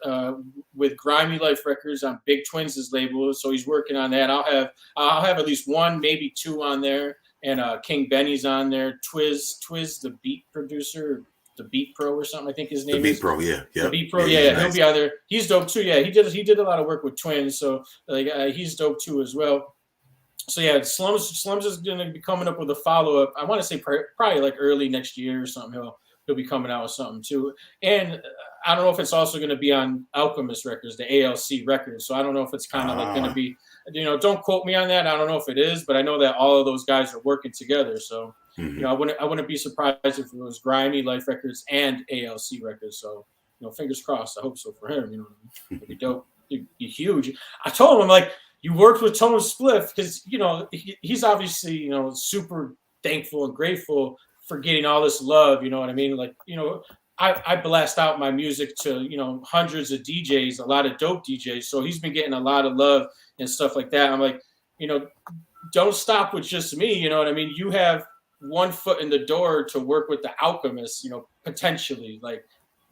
with Grimy Life Records on Big Twins' label. So he's working on that. I'll have at least one, maybe two on there. And King Benny's on there. Twiz, the beat producer, the Beat Pro or something, I think his name is. The Beat Pro, yeah. The Beat Pro, yeah. Nice. He'll be out there. He's dope too. Yeah, he did a lot of work with Twins. So like he's dope too as well. So yeah, Slums is going to be coming up with a follow-up. I want to say probably like early next year or something. He'll be coming out with something too. And I don't know if it's also going to be on Alchemist Records, the ALC Records. So I don't know if it's kind of like going to be, don't quote me on that. I don't know if it is, but I know that all of those guys are working together. So I wouldn't be surprised if it was Grimy Life Records and ALC Records. So fingers crossed. I hope so for him. It'd be dope. It'd be huge. I told him, I'm like, you worked with Tone Spliff because he's obviously super thankful and grateful for getting all this love. You know what I mean? Like I blast out my music to hundreds of DJs, a lot of dope DJs. So he's been getting a lot of love and stuff like that. I'm like, don't stop with just me. You know what I mean? You have one foot in the door to work with the Alchemist. Potentially, like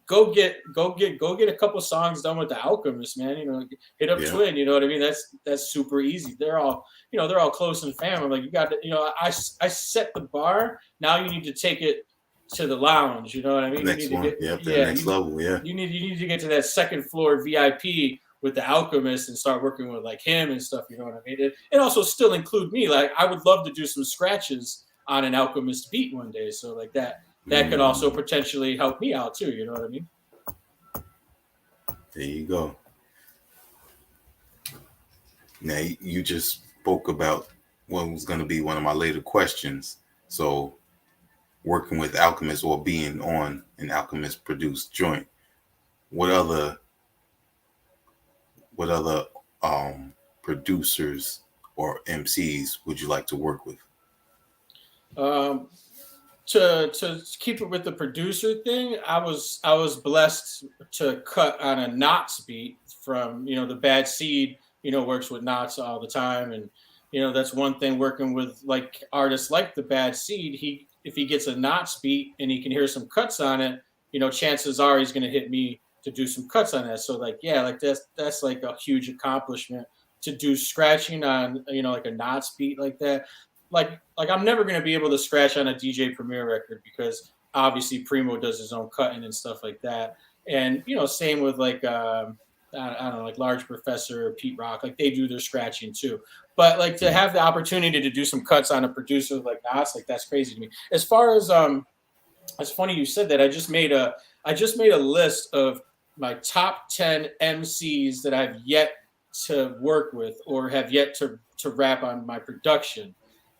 go get a couple songs done with the Alchemist, man. Hit up Twin. You know what I mean? That's super easy. They're all close and family. Like you got to, I set the bar. Now you need to take it to the lounge. You know what I mean? Next one, next level. Yeah. You need to get to that second floor VIP with the Alchemist and start working with like him and stuff. You know what I mean? And also still include me. Like I would love to do some scratches on an Alchemist beat one day. So like that could also potentially help me out too. You know what I mean? There you go. Now you just spoke about what was going to be one of my later questions. So working with Alchemist or being on an Alchemist produced joint, what other producers or MCs would you like to work with? To keep it with the producer thing, I was blessed to cut on a Knots beat from the Bad Seed. Works with Knots all the time, and that's one thing working with like artists like the Bad Seed. If he gets a Knots beat and he can hear some cuts on it, chances are he's going to hit me to do some cuts on that. So like that's like a huge accomplishment to do scratching on like a Knots beat like that. Like I'm never going to be able to scratch on a DJ Premier record because obviously Primo does his own cutting and stuff like that. And, same with like, I don't know, like Large Professor or Pete Rock, like they do their scratching too. But like to have the opportunity to do some cuts on a producer like Nas, like that's crazy to me. As far as, it's funny you said that. I just made a list of my top 10 MCs that I've yet to work with or have yet to rap on my production.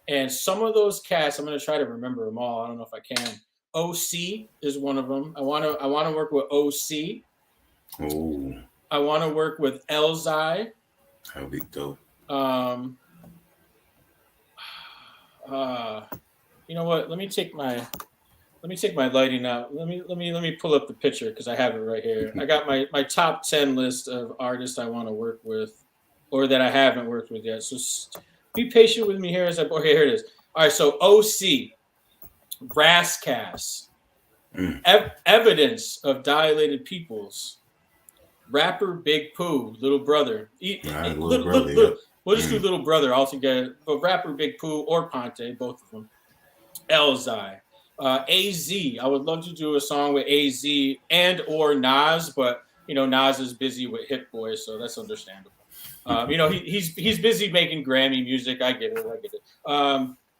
And some of those cats, I'm going to try to remember them all. I don't know if I can. OC is one of them. I want to work with OC. Oh. I want to work with Elzai. That would be dope. You know what? Let me take my lighting out. Let me pull up the picture because I have it right here. I got my top 10 list of artists I want to work with or that I haven't worked with yet. So be patient with me here as okay, here it is. All right, so OC, Rascass, Evidence of Dilated Peoples, rapper Big Pooh, Little Brother. We'll just do Little Brother all together. But rapper Big Pooh or Ponte, both of them. Elzai. AZ. I would love to do a song with AZ and or Nas, but Nas is busy with Hit Boy, so that's understandable. He's busy making Grammy music. I get it.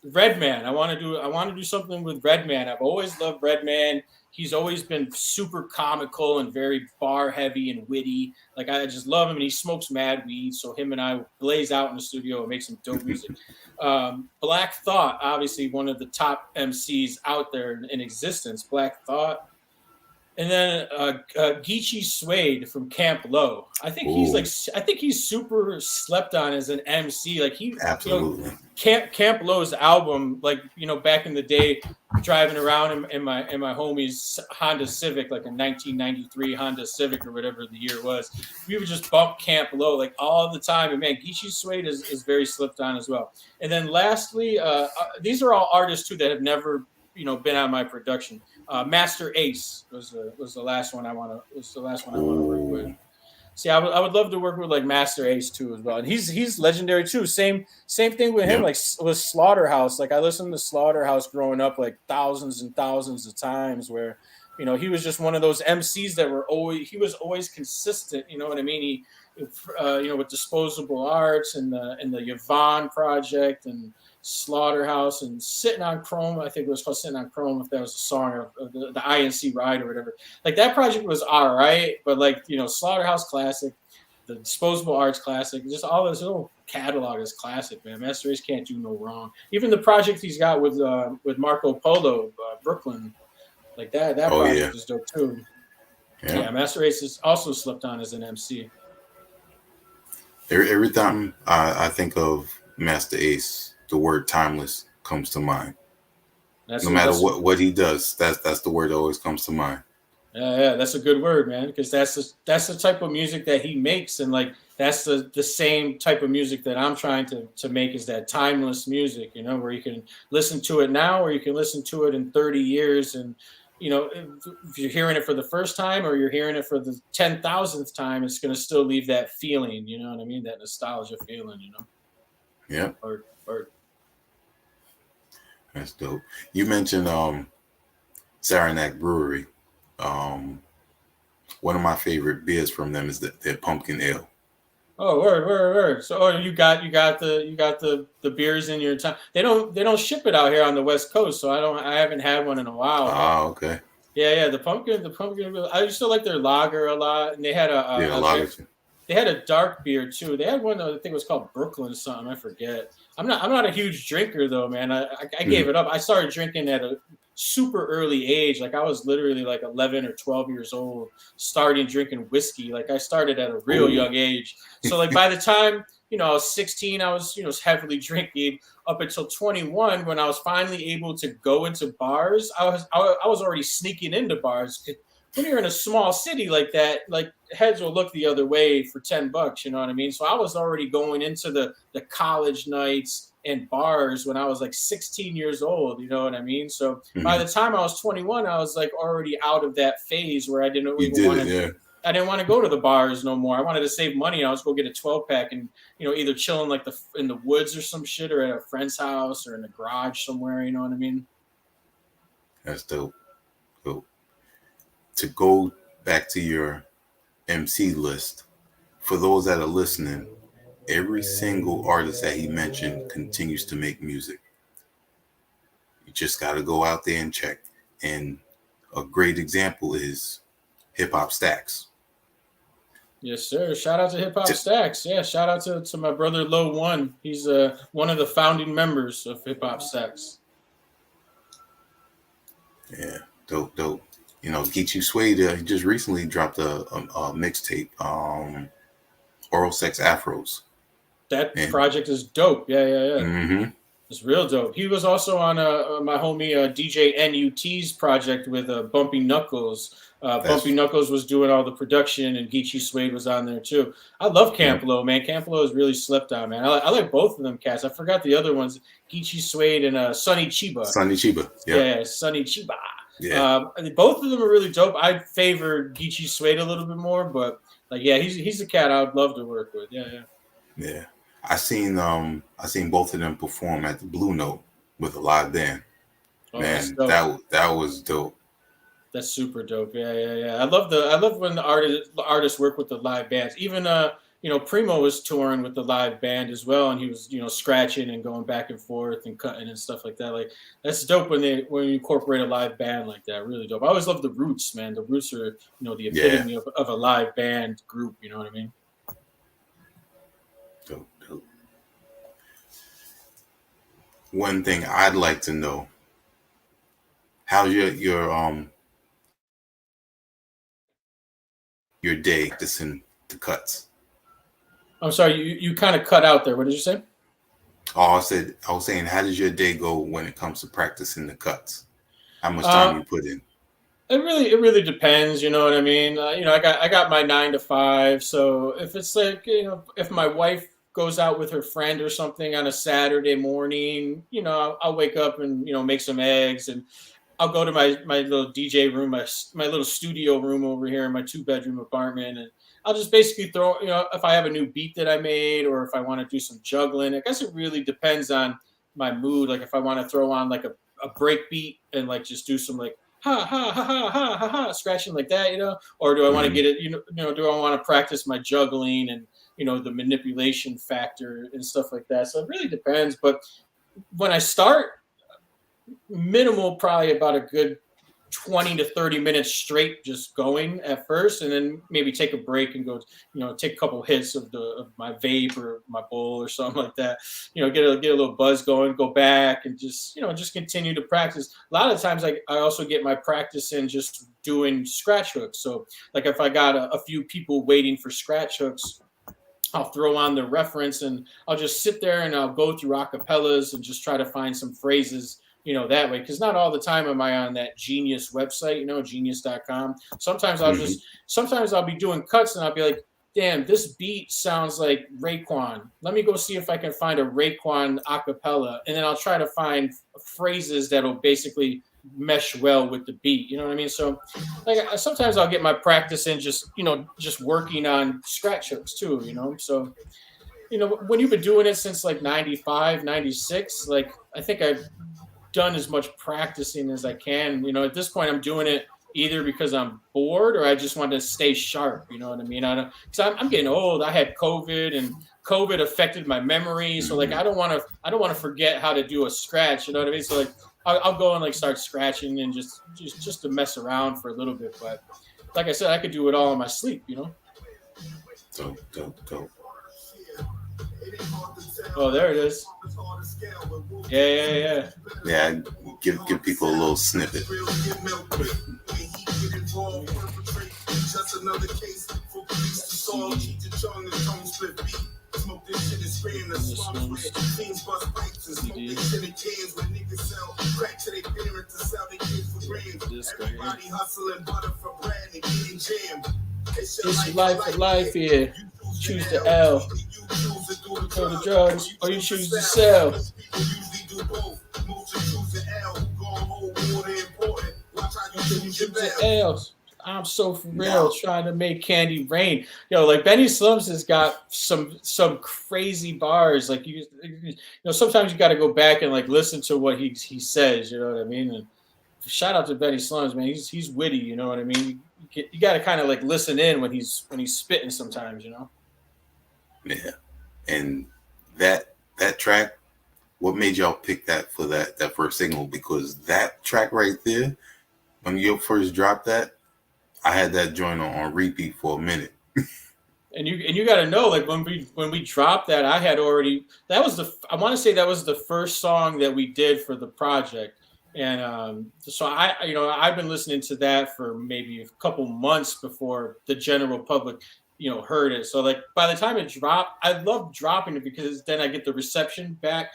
Redman. I want to do something with Redman. I've always loved Redman. He's always been super comical and very bar heavy and witty. Like I just love him, and he smokes mad weed. So him and I blaze out in the studio and make some dope music. Black Thought, obviously one of the top MCs out there in existence. Black Thought. And then Geechee Suede from Camp Low. I think he's super slept on as an MC. Like absolutely. Camp Low's album, like back in the day, driving around in my homie's Honda Civic, like a 1993 Honda Civic or whatever the year was. We would just bump Camp Low like all the time. And man, Geechee Suede is very slept on as well. And then lastly, these are all artists too that have never been on my production. Master Ace was the last one I want to work with. See, I would love to work with like Master Ace too as well, and he's legendary too. Same thing with him, like with Slaughterhouse. Like I listened to Slaughterhouse growing up like thousands and thousands of times. Where he was just one of those MCs that was always consistent. You know what I mean? He with Disposable Arts and the Yvonne Project and Slaughterhouse and Sitting on Chrome. I think it was called Sitting on Chrome, if that was a song of the INC Ride or whatever. Like that project was all right, but like Slaughterhouse classic, the Disposable Arts classic, just all this little catalog is classic, man. Master Ace can't do no wrong. Even the project he's got with Marco Polo, Brooklyn, like that project is dope too. Yeah. Yeah, Master Ace is also slept on as an MC. Every time I think of Master Ace, the word timeless comes to mind. No matter That's what he does, that's the word that always comes to mind. yeah, that's a good word, man, because that's the type of music that he makes, and like that's the same type of music that I'm trying to make is that timeless music, you know, where you can listen to it now, or you can listen to it in 30 years, and you know, if you're hearing it for the first time or you're hearing it for the 10,000th time, it's gonna still leave that feeling, you know what I mean, that nostalgia feeling, you know, Yeah, or that's dope. You mentioned Saranac Brewery. Um, One of my favorite beers from them is their pumpkin ale. Oh, word. So, oh, you got the beers in your town. They don't ship it out here on the West Coast, so I haven't had one in a while. But Ah, okay. yeah, the pumpkin. I used to like their lager a lot, and they had Yeah, they had a dark beer too. They had one that I think was called Brooklyn something. I forget. I'm not a huge drinker though, man. I gave Mhm. it up. I started drinking at a super early age. Like I was literally like 11 or 12 years old, starting drinking whiskey. Like I started at a real Ooh. young age. So like by the time I was 16, I was heavily drinking up until 21 when I was finally able to go into bars. I was already sneaking into bars. When you're in a small city like that, like heads will look the other way for $10. You know what I mean? So I was already going into the college nights and bars when I was like 16 years old. You know what I mean? So by Mhm. the time I was 21, I was like already out of that phase where You did it, yeah. I didn't want to go to the bars no more. I wanted to save money. I was go get a 12 pack and either chilling like in the woods or some shit, or at a friend's house or in the garage somewhere. You know what I mean? That's dope. Dope. To go back to your MC list, for those that are listening, every single artist that he mentioned continues to make music. You just got to go out there and check. And a great example is Hip Hop Stacks. Yes, sir. Shout out to Hip Hop T- Stacks. Yeah, shout out to my brother Low One. He's one of the founding members of Hip Hop Stacks. yeah, dope, dope. Geechee Suede, he just recently dropped a mixtape, Oral Sex Afros. That And project is dope. Yeah. hmm It's real dope. He was also on my homie DJ NUT's project with Bumpy Knuckles. Bumpy that's, Knuckles was doing all the production, and Geechee Suede was on there too. I love yep, Camplo, man. Camplo is really slept on, man. I like both of them cats. I forgot the other ones, Geechee Suede and Sonny Chiba. Sonny Chiba. Yep, Yeah, Sonny Chiba. yeah, I mean, both of them are really dope. I favor Geechee Suede a little bit more, but like, yeah, he's a cat I would love to work with. Yeah. yeah. I seen both of them perform at the Blue Note with a live band. Oh, that's Man, dope. that was dope. That's super dope. Yeah. I love when the artists work with the live bands. Even Primo was touring with the live band as well, and he was scratching and going back and forth and cutting and stuff like that. Like that's dope when you incorporate a live band like that. Really dope. I always love the Roots, man. The Roots are the Yeah, epitome of a live band group. You know what I mean? dope, dope. One thing I'd like to know: how's your day practicing the cuts? I'm sorry, you kind of cut out there. What did you say? Oh, I was saying, how does your day go when it comes to practicing the cuts? How much time Uh, you put in? it really depends. You know what I mean? I got my 9 to 5. So if it's like if my wife goes out with her friend or something on a Saturday morning, I'll wake up and make some eggs, and I'll go to my little DJ room, my little studio room over here in my 2 bedroom apartment, and I'll just basically throw if I have a new beat that I made or if I want to do some juggling. I guess it really depends on my mood. Like if I want to throw on like a break beat and like just do some like ha ha ha ha ha ha ha scratching like that, or do I want to Hmm. get it, do I want to practice my juggling and the manipulation factor and stuff like that. So it really depends. But when I start, minimal probably about a good 20 to 30 minutes straight just going at first, and then maybe take a break and go, take a couple hits of my vape or my bowl or something like that, get a little buzz going, go back and just continue to practice. A lot of times I also get my practice in just doing scratch hooks. So like if I got a few people waiting for scratch hooks, I'll throw on the reference and I'll just sit there and I'll go through acapellas and just try to find some phrases, that way. Because not all the time am I on that Genius website, genius.com. Sometimes I'll be doing cuts and I'll be like, damn, this beat sounds like Raekwon. Let me go see if I can find a Raekwon acapella. And then I'll try to find phrases that'll basically mesh well with the beat. You know what I mean? So like sometimes I'll get my practice in just working on scratch hooks too, So, when you've been doing it since like 95, 96, like I think I've done as much practicing as I can. At this point I'm doing it either because I'm bored or I just want to stay sharp. You know what I mean? Because I'm getting old. I had COVID and COVID affected my memory. So like I don't want to forget how to do a scratch. You know what I mean? So like I'll go and like start scratching and just to mess around for a little bit. But like I said, I could do it all in my sleep. Dope. Oh, there it is. Yeah. Yeah, give people a little snippet. Smoke this shit and spray in the slum spray. Teens bust pipes and smoke this shit in cans when niggas sell crack to their parents to sell their kids for grams. Everybody hustling butter for bread and getting jammed. It's life here. Choose the L. Go to drugs or you choose to sell. Choose the L's. I'm so for real trying to make candy rain. Like Benny Slums has got some crazy bars. Like sometimes you got to go back and like listen to what he says. You know what I mean? And shout out to Benny Slums, man. He's witty. You know what I mean? You got to kind of like listen in when he's spitting sometimes. Yeah, and that track. What made y'all pick that for that first single? Because that track right there, when you first dropped that, I had that joint on repeat for a minute. And you got to know, like when we dropped that, I had already I want to say that was the first song that we did for the project, and so I've been listening to that for maybe a couple months before the general public heard it. So like by the time it dropped, I love dropping it because then I get the reception back,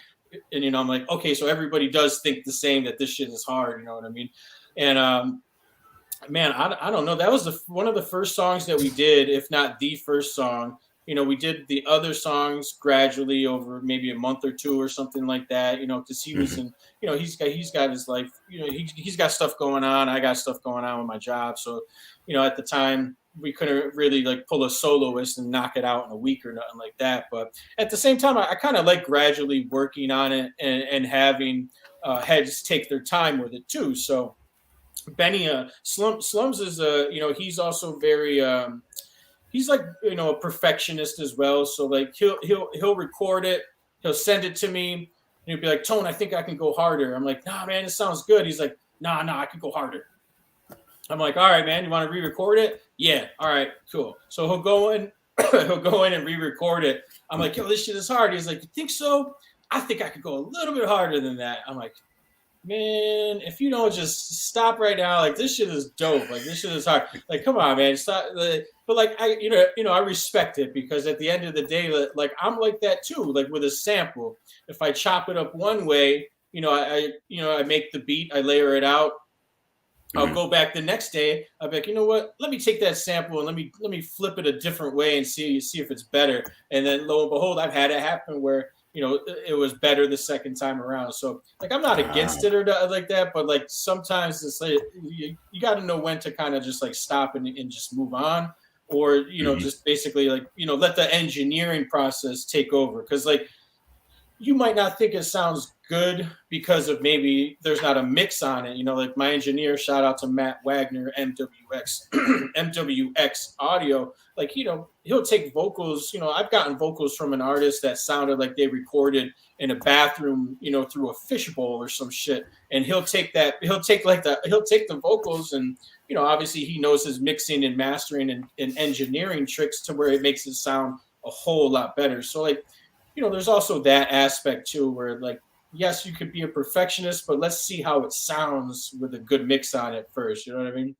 and I'm like, okay, so everybody does think the same, that this shit is hard. You know what I mean? And man, I don't know. That was one of the first songs that we did, if not the first song. We did the other songs gradually over maybe a month or two or something like that. Because he was in, he's got his life. He's got stuff going on. I got stuff going on with my job. So, at the time we couldn't really like pull a soloist and knock it out in a week or nothing like that. But at the same time, I kind of like gradually working on it and having heads take their time with it too. So. Benny Slums is he's also very he's like a perfectionist as well. So like he'll record it, he'll send it to me, and he'll be like, Tone, I think I can go harder. I'm like, nah, man, it sounds good. He's like, nah, I can go harder. I'm like, all right, man, you want to re-record it? Yeah, all right, cool. So he'll go in and re-record it. I'm like, yo, this shit is hard. He's like, you think so? I think I could go a little bit harder than that. I'm like, man, if you don't just stop right now, like this shit is dope. Like this shit is hard. Like, come on, man, stop. But like I respect it because at the end of the day, like I'm like that too. Like with a sample, if I chop it up one way, I make the beat, I layer it out. I'll go back the next day. I'll be like, you know what? Let me take that sample and let me flip it a different way and see if it's better. And then lo and behold, I've had it happen where it was better the second time around. So like I'm not against it or like that, but like sometimes it's like you got to know when to kind of just like stop and just move on, or just basically like let the engineering process take over. Because like you might not think it sounds good because of maybe there's not a mix on it. Like my engineer, shout out to Matt Wagner, MWX, MWX Audio. Like, he'll take vocals. I've gotten vocals from an artist that sounded like they recorded in a bathroom, through a fishbowl or some shit. And he'll take the vocals and, obviously he knows his mixing and mastering and engineering tricks to where it makes it sound a whole lot better. So like, there's also that aspect too, where like, yes, you could be a perfectionist, but let's see how it sounds with a good mix on it first. You know what I mean?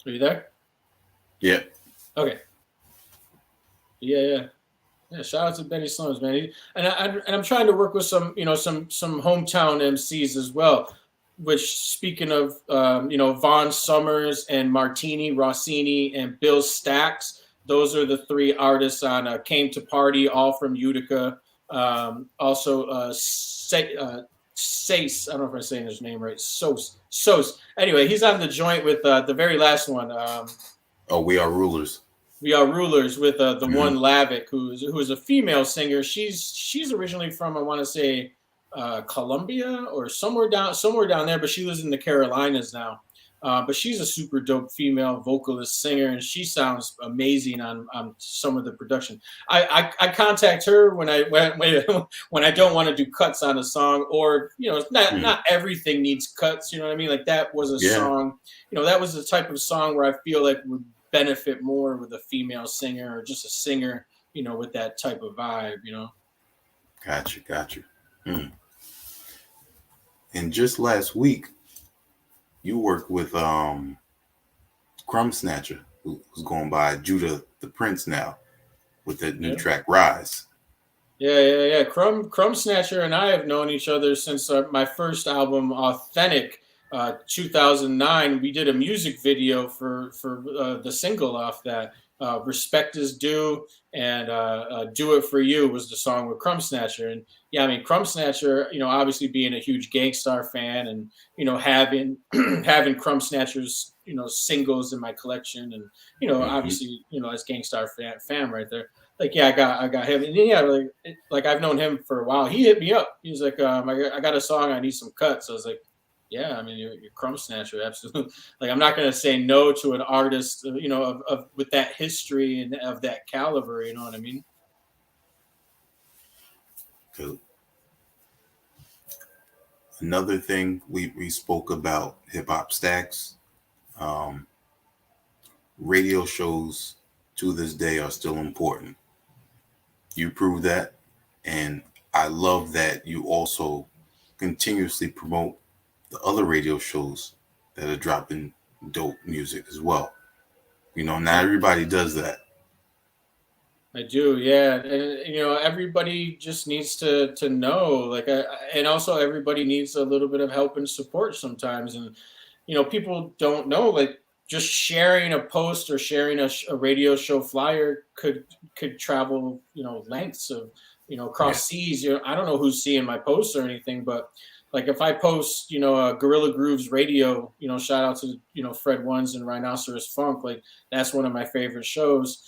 Are you there? Yeah. Okay. Yeah. Shout out to Benny Slums, man. I'm trying to work with some hometown MCs as well. Which, speaking of, Vaughn Summers and Martini Rossini and Bill Stacks, those are the three artists on Came to Party, all from Utica. Also, Sace, I don't know if I'm saying his name right. Sos. Anyway, he's on the joint with the very last one. We Are Rulers. We Are Rulers with the one Lavick, who's a female singer. She's originally from, I want to say, Colombia or somewhere down there, but she lives in the Carolinas now. But she's a super dope female vocalist singer, and she sounds amazing on some of the production. I contact her when I don't want to do cuts on a song, or not everything needs cuts. You know what I mean? Like that was a song. That was the type of song where I feel like would benefit more with a female singer or just a singer. With that type of vibe. Gotcha. And just last week, you worked with Crumb Snatcher, who's going by Judah the Prince now, with that new track Rise. Yeah. Crumb Snatcher and I have known each other since my first album, Authentic, 2009. We did a music video for the single off that. Respect is Due and Do It For You was the song with Crumb Snatcher. And yeah, I mean, Crumb Snatcher, obviously being a huge Gangstar fan and, having Crumb Snatcher's, singles in my collection and, obviously, as Gangstar fan right there. Like, yeah, I got him. And yeah, like I've known him for a while. He hit me up. He was like, I got a song. I need some cuts. I was like, yeah, I mean, you're Crumb Snatcher, absolutely. Like, I'm not going to say no to an artist, of with that history and of that caliber. You know what I mean? Cool. Another thing we spoke about hip hop stacks. Radio shows to this day are still important. You prove that, and I love that you also continuously promote the other radio shows that are dropping dope music as well. Not everybody does that. I do, yeah. And everybody just needs to know, like, and also everybody needs a little bit of help and support sometimes. And people don't know, like, just sharing a post or sharing a radio show flyer could travel, lengths of, across seas. I don't know who's seeing my posts or anything, but like if I post, Gorilla Grooves Radio, shout out to, Fred Ones and Rhinoceros Funk, like that's one of my favorite shows.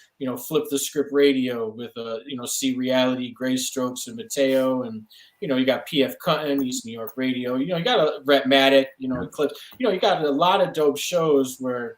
Flip the Script Radio with, C Reality, Gray Strokes, and Mateo, and you got PF Cutton, East New York Radio. You got a Rhett Maddock, Eclipse. You got a lot of dope shows where.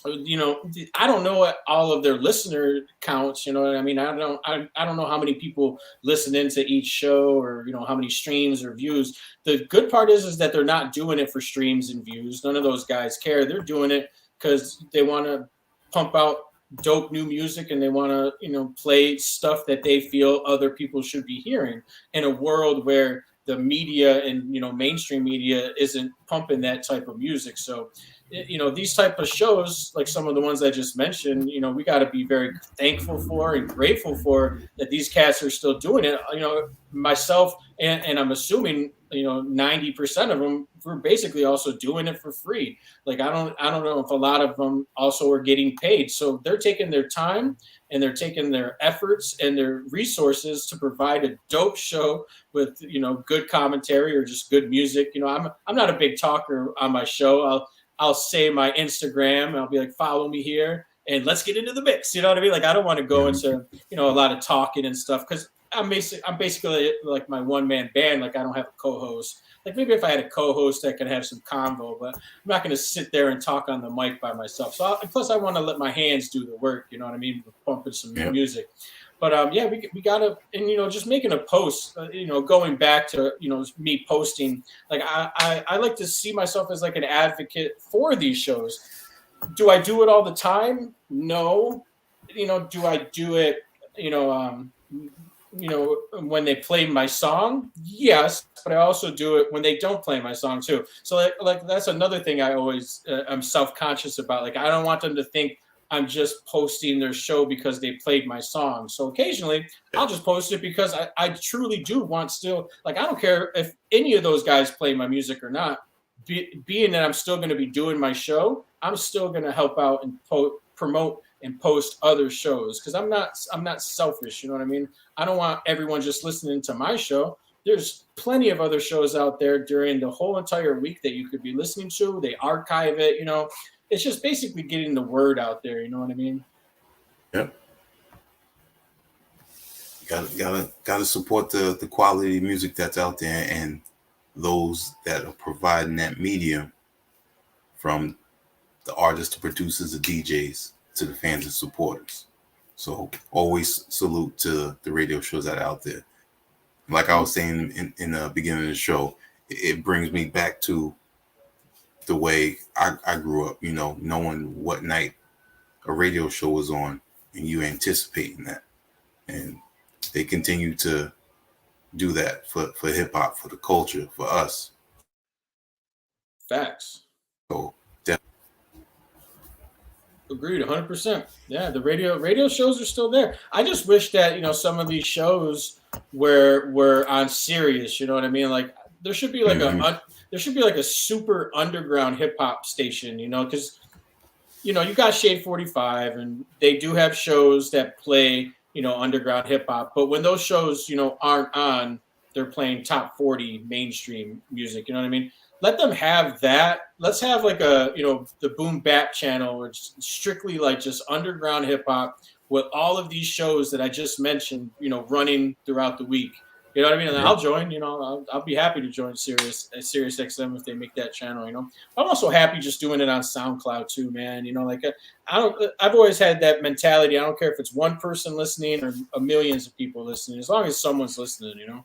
I don't know what all of their listener counts. You know what I mean? I don't know how many people listen into each show or how many streams or views. The good part is that they're not doing it for streams and views. None of those guys care. They're doing it because they want to pump out dope new music and they want to play stuff that they feel other people should be hearing in a world where the media and mainstream media isn't pumping that type of music. So these type of shows, like some of the ones I just mentioned, we got to be very thankful for and grateful for that these cats are still doing it. Myself and I'm assuming 90% of them were basically also doing it for free. Like I don't know if a lot of them also are getting paid. So they're taking their time and they're taking their efforts and their resources to provide a dope show with good commentary or just good music. I'm not a big talker on my show. I'll say my Instagram and I'll be like, follow me here and let's get into the mix. You know what I mean? Like, I don't want to go into, a lot of talking and stuff because I'm basically like my one-man band. Like, I don't have a co-host. Like, maybe if I had a co-host, I could have some convo, but I'm not going to sit there and talk on the mic by myself. So plus I want to let my hands do the work. You know what I mean? Pumping some music. But we gotta, and just making a post, going back to me posting, like I like to see myself as like an advocate for these shows. Do I do it all the time? No. Do I do it? When they play my song, yes, but I also do it when they don't play my song too. So like that's another thing I always I'm self-conscious about. Like, I don't want them to think I'm just posting their show because they played my song. So occasionally I'll just post it because I truly do want still, like, I don't care if any of those guys play my music or not, being that I'm still going to be doing my show, I'm still going to help out and promote and post other shows. Cause I'm not selfish. You know what I mean? I don't want everyone just listening to my show. There's plenty of other shows out there during the whole entire week that you could be listening to. They archive it, It's just basically getting the word out there. You know what I mean? Yep. Gotta support the quality music that's out there and those that are providing that medium, from the artists to producers to DJs to the fans and supporters. So always salute to the radio shows that are out there. Like I was saying in the beginning of the show, it brings me back to the way I grew up, knowing what night a radio show was on and you anticipating that. And they continue to do that for hip hop, for the culture, for us. Facts. So agreed 100%. Yeah, the radio shows are still there. I just wish that, some of these shows were on Sirius, you know what I mean? Like, there should be like a super underground hip hop station, because you got Shade 45 and they do have shows that play, underground hip hop. But when those shows, aren't on, they're playing top 40 mainstream music. You know what I mean? Let them have that. Let's have like a, the Boom Bap channel, which is strictly like just underground hip hop with all of these shows that I just mentioned, running throughout the week. You know what I mean? And I'll join, I'll be happy to join Sirius XM if they make that channel, I'm also happy just doing it on SoundCloud too, man. I've always had that mentality. I don't care if it's one person listening or millions of people listening, as long as someone's listening,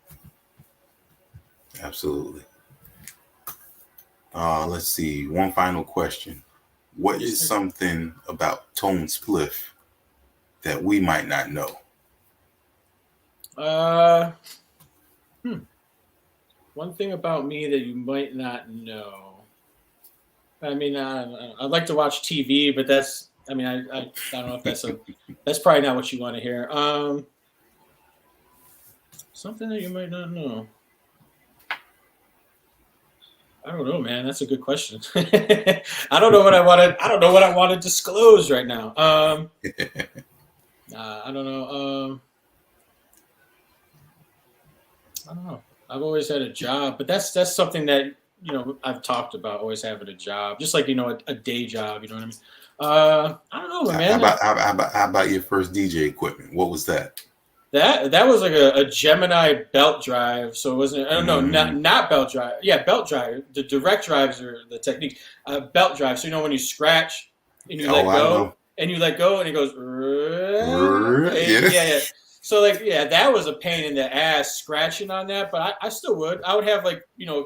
Absolutely. Let's see. One final question. What is something about Tone Spliff that we might not know? One thing about me that you might not know. I mean, I'd like to watch TV, but that's, I don't know if that's probably not what you want to hear. Something that you might not know. I don't know, man. That's a good question. I don't know what I want to disclose right now. I don't know. I don't know. I've always had a job, but that's something that I've talked about. Always having a job, just like a day job. You know what I mean? I don't know, man. How about your first DJ equipment? What was that? That was like a Gemini belt drive. So it wasn't. I don't know, not belt drive. Yeah, belt drive. The direct drives are the technique. Belt drive. So when you scratch and you let go, and it goes. Yeah. So that was a pain in the ass scratching on that, but I still would. I would have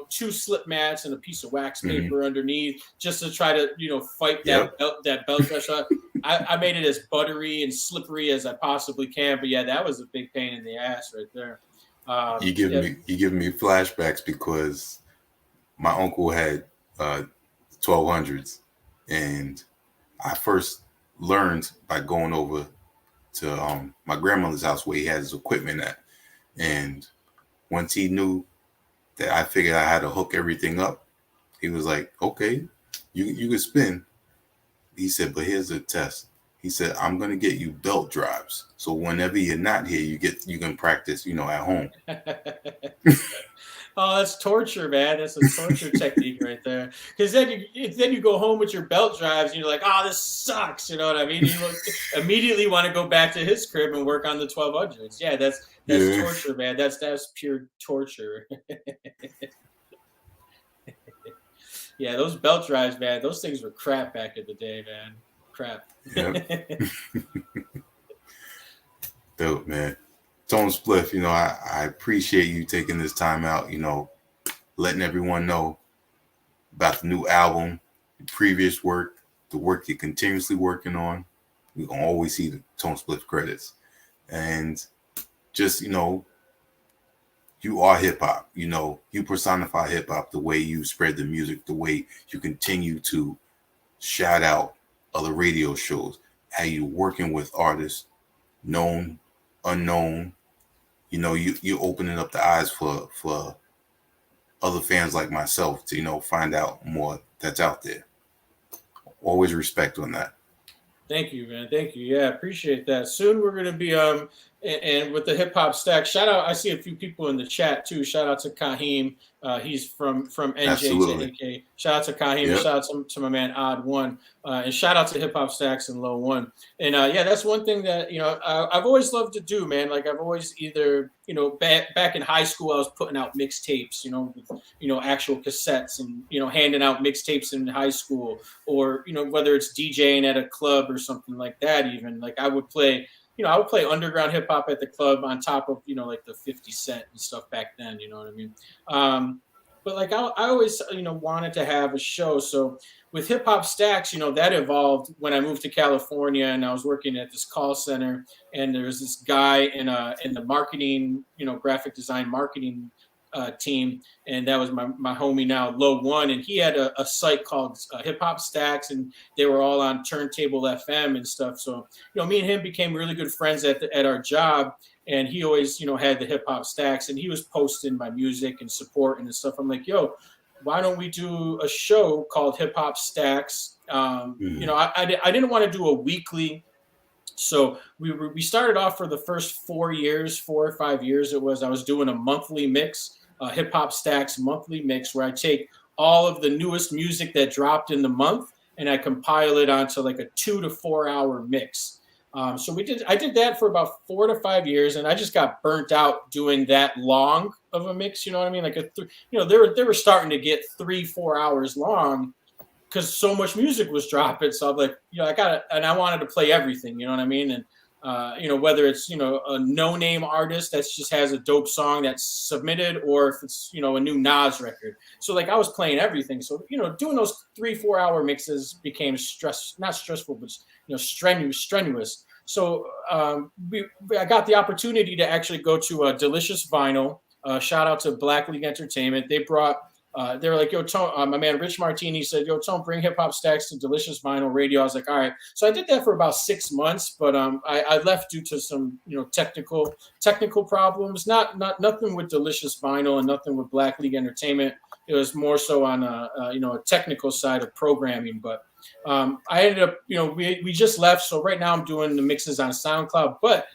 2 slip mats and a piece of wax paper underneath just to try to fight that belt drive. So I made it as buttery and slippery as I possibly can. But that was a big pain in the ass right there. You give me flashbacks because my uncle had 1200s, and I first learned by going over to my grandmother's house where he had his equipment at, and once he knew that I figured I had to hook everything up, he was like, "Okay, you can spin." He said, "But here's a test." He said, "I'm gonna get you belt drives, so whenever you're not here, you can practice, at home." Oh, that's torture, man. That's a torture technique right there. Because then you go home with your belt drives and you're like, oh, this sucks. You know what I mean? You immediately want to go back to his crib and work on the 1200s. Yeah, that's Yeah. torture, man. That's pure torture. Yeah, those belt drives, man. Those things were crap back in the day, man. Crap. Yep. Dope, man. Tone Spliff, I appreciate you taking this time out, letting everyone know about the new album, the previous work, the work you're continuously working on. We can always see the Tone Spliff credits. And just, you are hip hop. You personify hip hop, the way you spread the music, the way you continue to shout out other radio shows, how you working with artists, known, unknown. You're opening up the eyes for other fans like myself to, find out more that's out there. Always respect on that. Thank you, man. Thank you. Yeah, appreciate that. Soon we're gonna be and with the hip hop stack. Shout out! I see a few people in the chat too. Shout out to Kahim. He's from NJ Absolutely. to AK. Shout out to Kahim. Yep. Shout out to my man Odd One. And shout out to Hip Hop Stacks and Low One. And yeah, that's one thing that I've always loved to do, man. Like I've always either back in high school I was putting out mixtapes, with, actual cassettes and handing out mixtapes in high school, or whether it's DJing at a club or something like that. Even like I would play underground hip hop at the club on top of, like the 50 Cent and stuff back then, you know what I mean? But like I always, wanted to have a show. So with Hip Hop Stacks, that evolved when I moved to California and I was working at this call center, and there was this guy in the marketing, graphic design marketing team, and that was my homie now, Low One, and he had a site called Hip Hop Stacks, and they were all on Turntable FM and stuff. So me and him became really good friends at our job, and he always had the Hip Hop Stacks, and he was posting my music and support and stuff. I'm like, yo, why don't we do a show called Hip Hop Stacks? I didn't want to do a weekly. So we started off for the first 4 or 5 years. I was doing a monthly mix, Hip Hop Stacks monthly mix, where I take all of the newest music that dropped in the month and I compile it onto like a 2 to 4 hour mix. So I did that for about 4 to 5 years, and I just got burnt out doing that long of a mix. You know what I mean? Like they were starting to get 3-4 hours long, because so much music was dropping. So I'm like, I wanted to play everything, you know what I mean? And, whether it's, a no-name artist that just has a dope song that's submitted, or if it's, a new Nas record. So like I was playing everything. So, doing those 3-4 hour mixes became not stressful, but, strenuous. So I got the opportunity to actually go to Delicious Vinyl. Shout out to Black League Entertainment. They brought, they were like, yo, Tone, my man Rich Martini said, yo, Tone, bring Hip Hop Stacks to Delicious Vinyl Radio. I was like, all right. So I did that for about 6 months, but I left due to some, technical problems. Nothing with Delicious Vinyl and nothing with Black League Entertainment. It was more so on a technical side of programming. But I ended up, we just left. So right now I'm doing the mixes on SoundCloud. But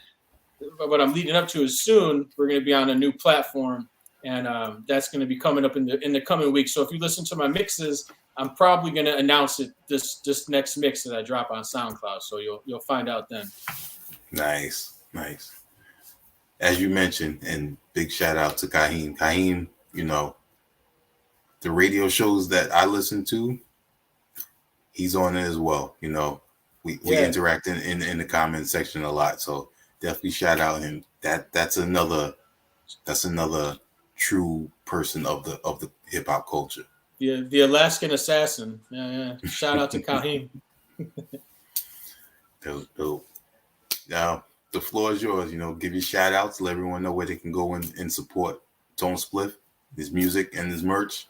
what I'm leading up to is soon we're going to be on a new platform. And that's going to be coming up in the coming weeks. So if you listen to my mixes, I'm probably going to announce it this next mix that I drop on SoundCloud. So you'll find out then. Nice. As you mentioned, and big shout out to Kahim. Kahim, the radio shows that I listen to, he's on it as well. We interact in the comment section a lot. So definitely shout out him. That's another true person of the hip hop culture. The Alaskan assassin. Yeah. Shout out to Kahim. Dope. Now the floor is yours. Give your shout outs, let everyone know where they can go and support Tone Spliff, his music and his merch.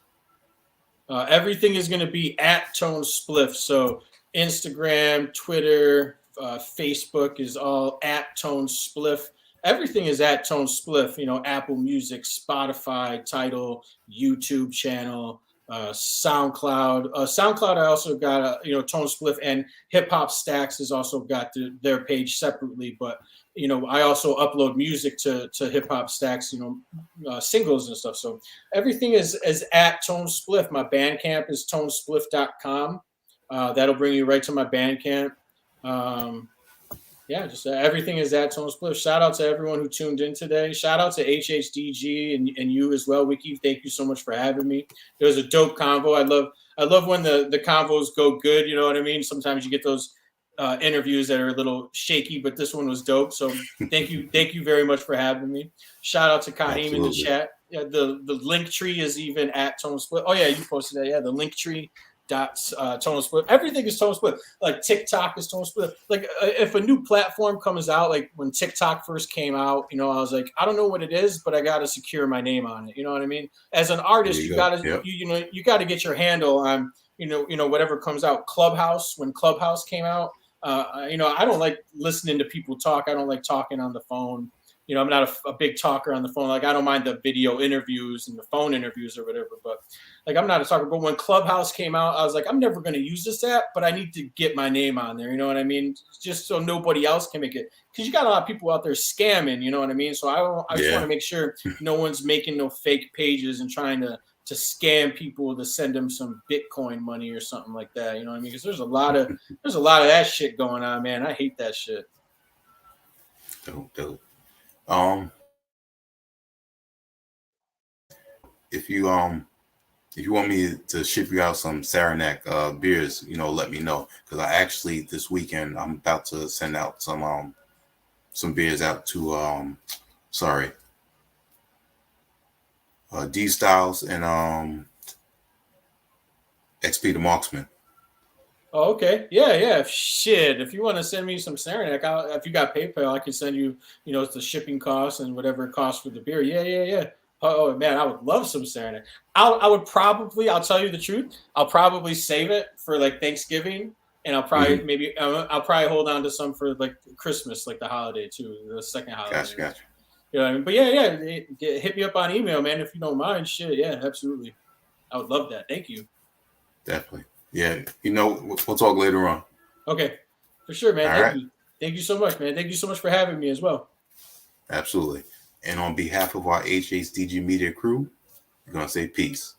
Everything is going to be at Tone Spliff. So Instagram, Twitter, Facebook is all at Tone Spliff. Everything is at Tone Spliff, Apple Music, Spotify, Tidal, YouTube channel, SoundCloud. SoundCloud, I also got Tone Spliff, and Hip Hop Stacks has also got their page separately. But I also upload music to Hip Hop Stacks, singles and stuff. So everything is at Tone Spliff. My Bandcamp is tonespliff.com. That'll bring you right to my Bandcamp. Yeah, just everything is at Tone Spliff. Shout out to everyone who tuned in today. Shout out to HHDG and you as well, Wiki. Thank you so much for having me. It was a dope convo. I love when the convos go good. You know what I mean? Sometimes you get those interviews that are a little shaky, but this one was dope. So thank you very much for having me. Shout out to Kaheem in the chat. Yeah, the link tree is even at Tone Spliff. Oh yeah, you posted that. Yeah, the link tree. Tone Spliff. Everything is Tone Spliff. Like TikTok is Tone Spliff. Like if a new platform comes out, like when TikTok first came out, I was like, I don't know what it is, but I got to secure my name on it. You know what I mean? As an artist, you got to you got to get your handle on whatever comes out. Clubhouse, when Clubhouse came out, I don't like listening to people talk. I don't like talking on the phone. I'm not a big talker on the phone. Like I don't mind the video interviews and the phone interviews or whatever, but like I'm not a talker. But when Clubhouse came out, I was like, I'm never going to use this app, but I need to get my name on there. You know what I mean? Just so nobody else can make it, because you got a lot of people out there scamming. You know what I mean? So I just want to make sure no one's making no fake pages and trying to scam people to send them some Bitcoin money or something like that. You know what I mean? Because there's a lot of that shit going on, man. I hate that shit. Dope. If you want me to ship you out some Saranac beers, let me know, because I actually this weekend I'm about to send out some beers out to D Styles and XP the Marksman. Oh, okay. Yeah. Shit. If you want to send me some Saranac, if you got PayPal, I can send you, the shipping costs and whatever it costs for the beer. Yeah. Oh man, I would love some Saranac. I'll tell you the truth, I'll probably save it for like Thanksgiving, and I'll probably I'll probably hold on to some for like Christmas, like the holiday too, the second holiday. Gotcha. You know what I mean? But yeah, hit me up on email, man, if you don't mind. Shit, yeah, absolutely. I would love that. Thank you. Definitely. Yeah, we'll talk later on. Okay, for sure, man. All right. Thank you so much, man. Thank you so much for having me as well. Absolutely. And on behalf of our HHDG Media crew, we're going to say peace.